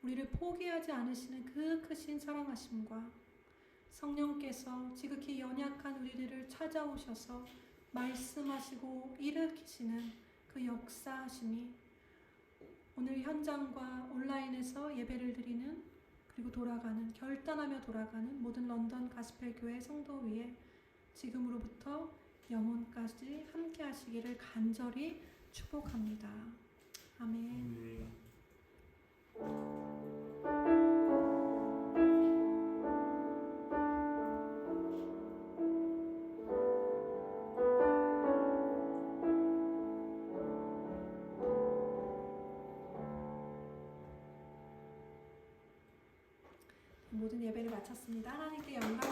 우리를 포기하지 않으시는 그 크신 사랑하심과 성령께서 지극히 연약한 우리들을 찾아오셔서 말씀하시고 일으키시는 그 역사하심이 오늘 현장과 온라인에서 예배를 드리는 그리고 돌아가는 결단하며 돌아가는 모든 런던 가스펠교회 성도 위에 지금으로부터 영혼까지 함께 하시기를 간절히 축복합니다. 아멘. 모든 예배를 마쳤습니다. 하나님께 영광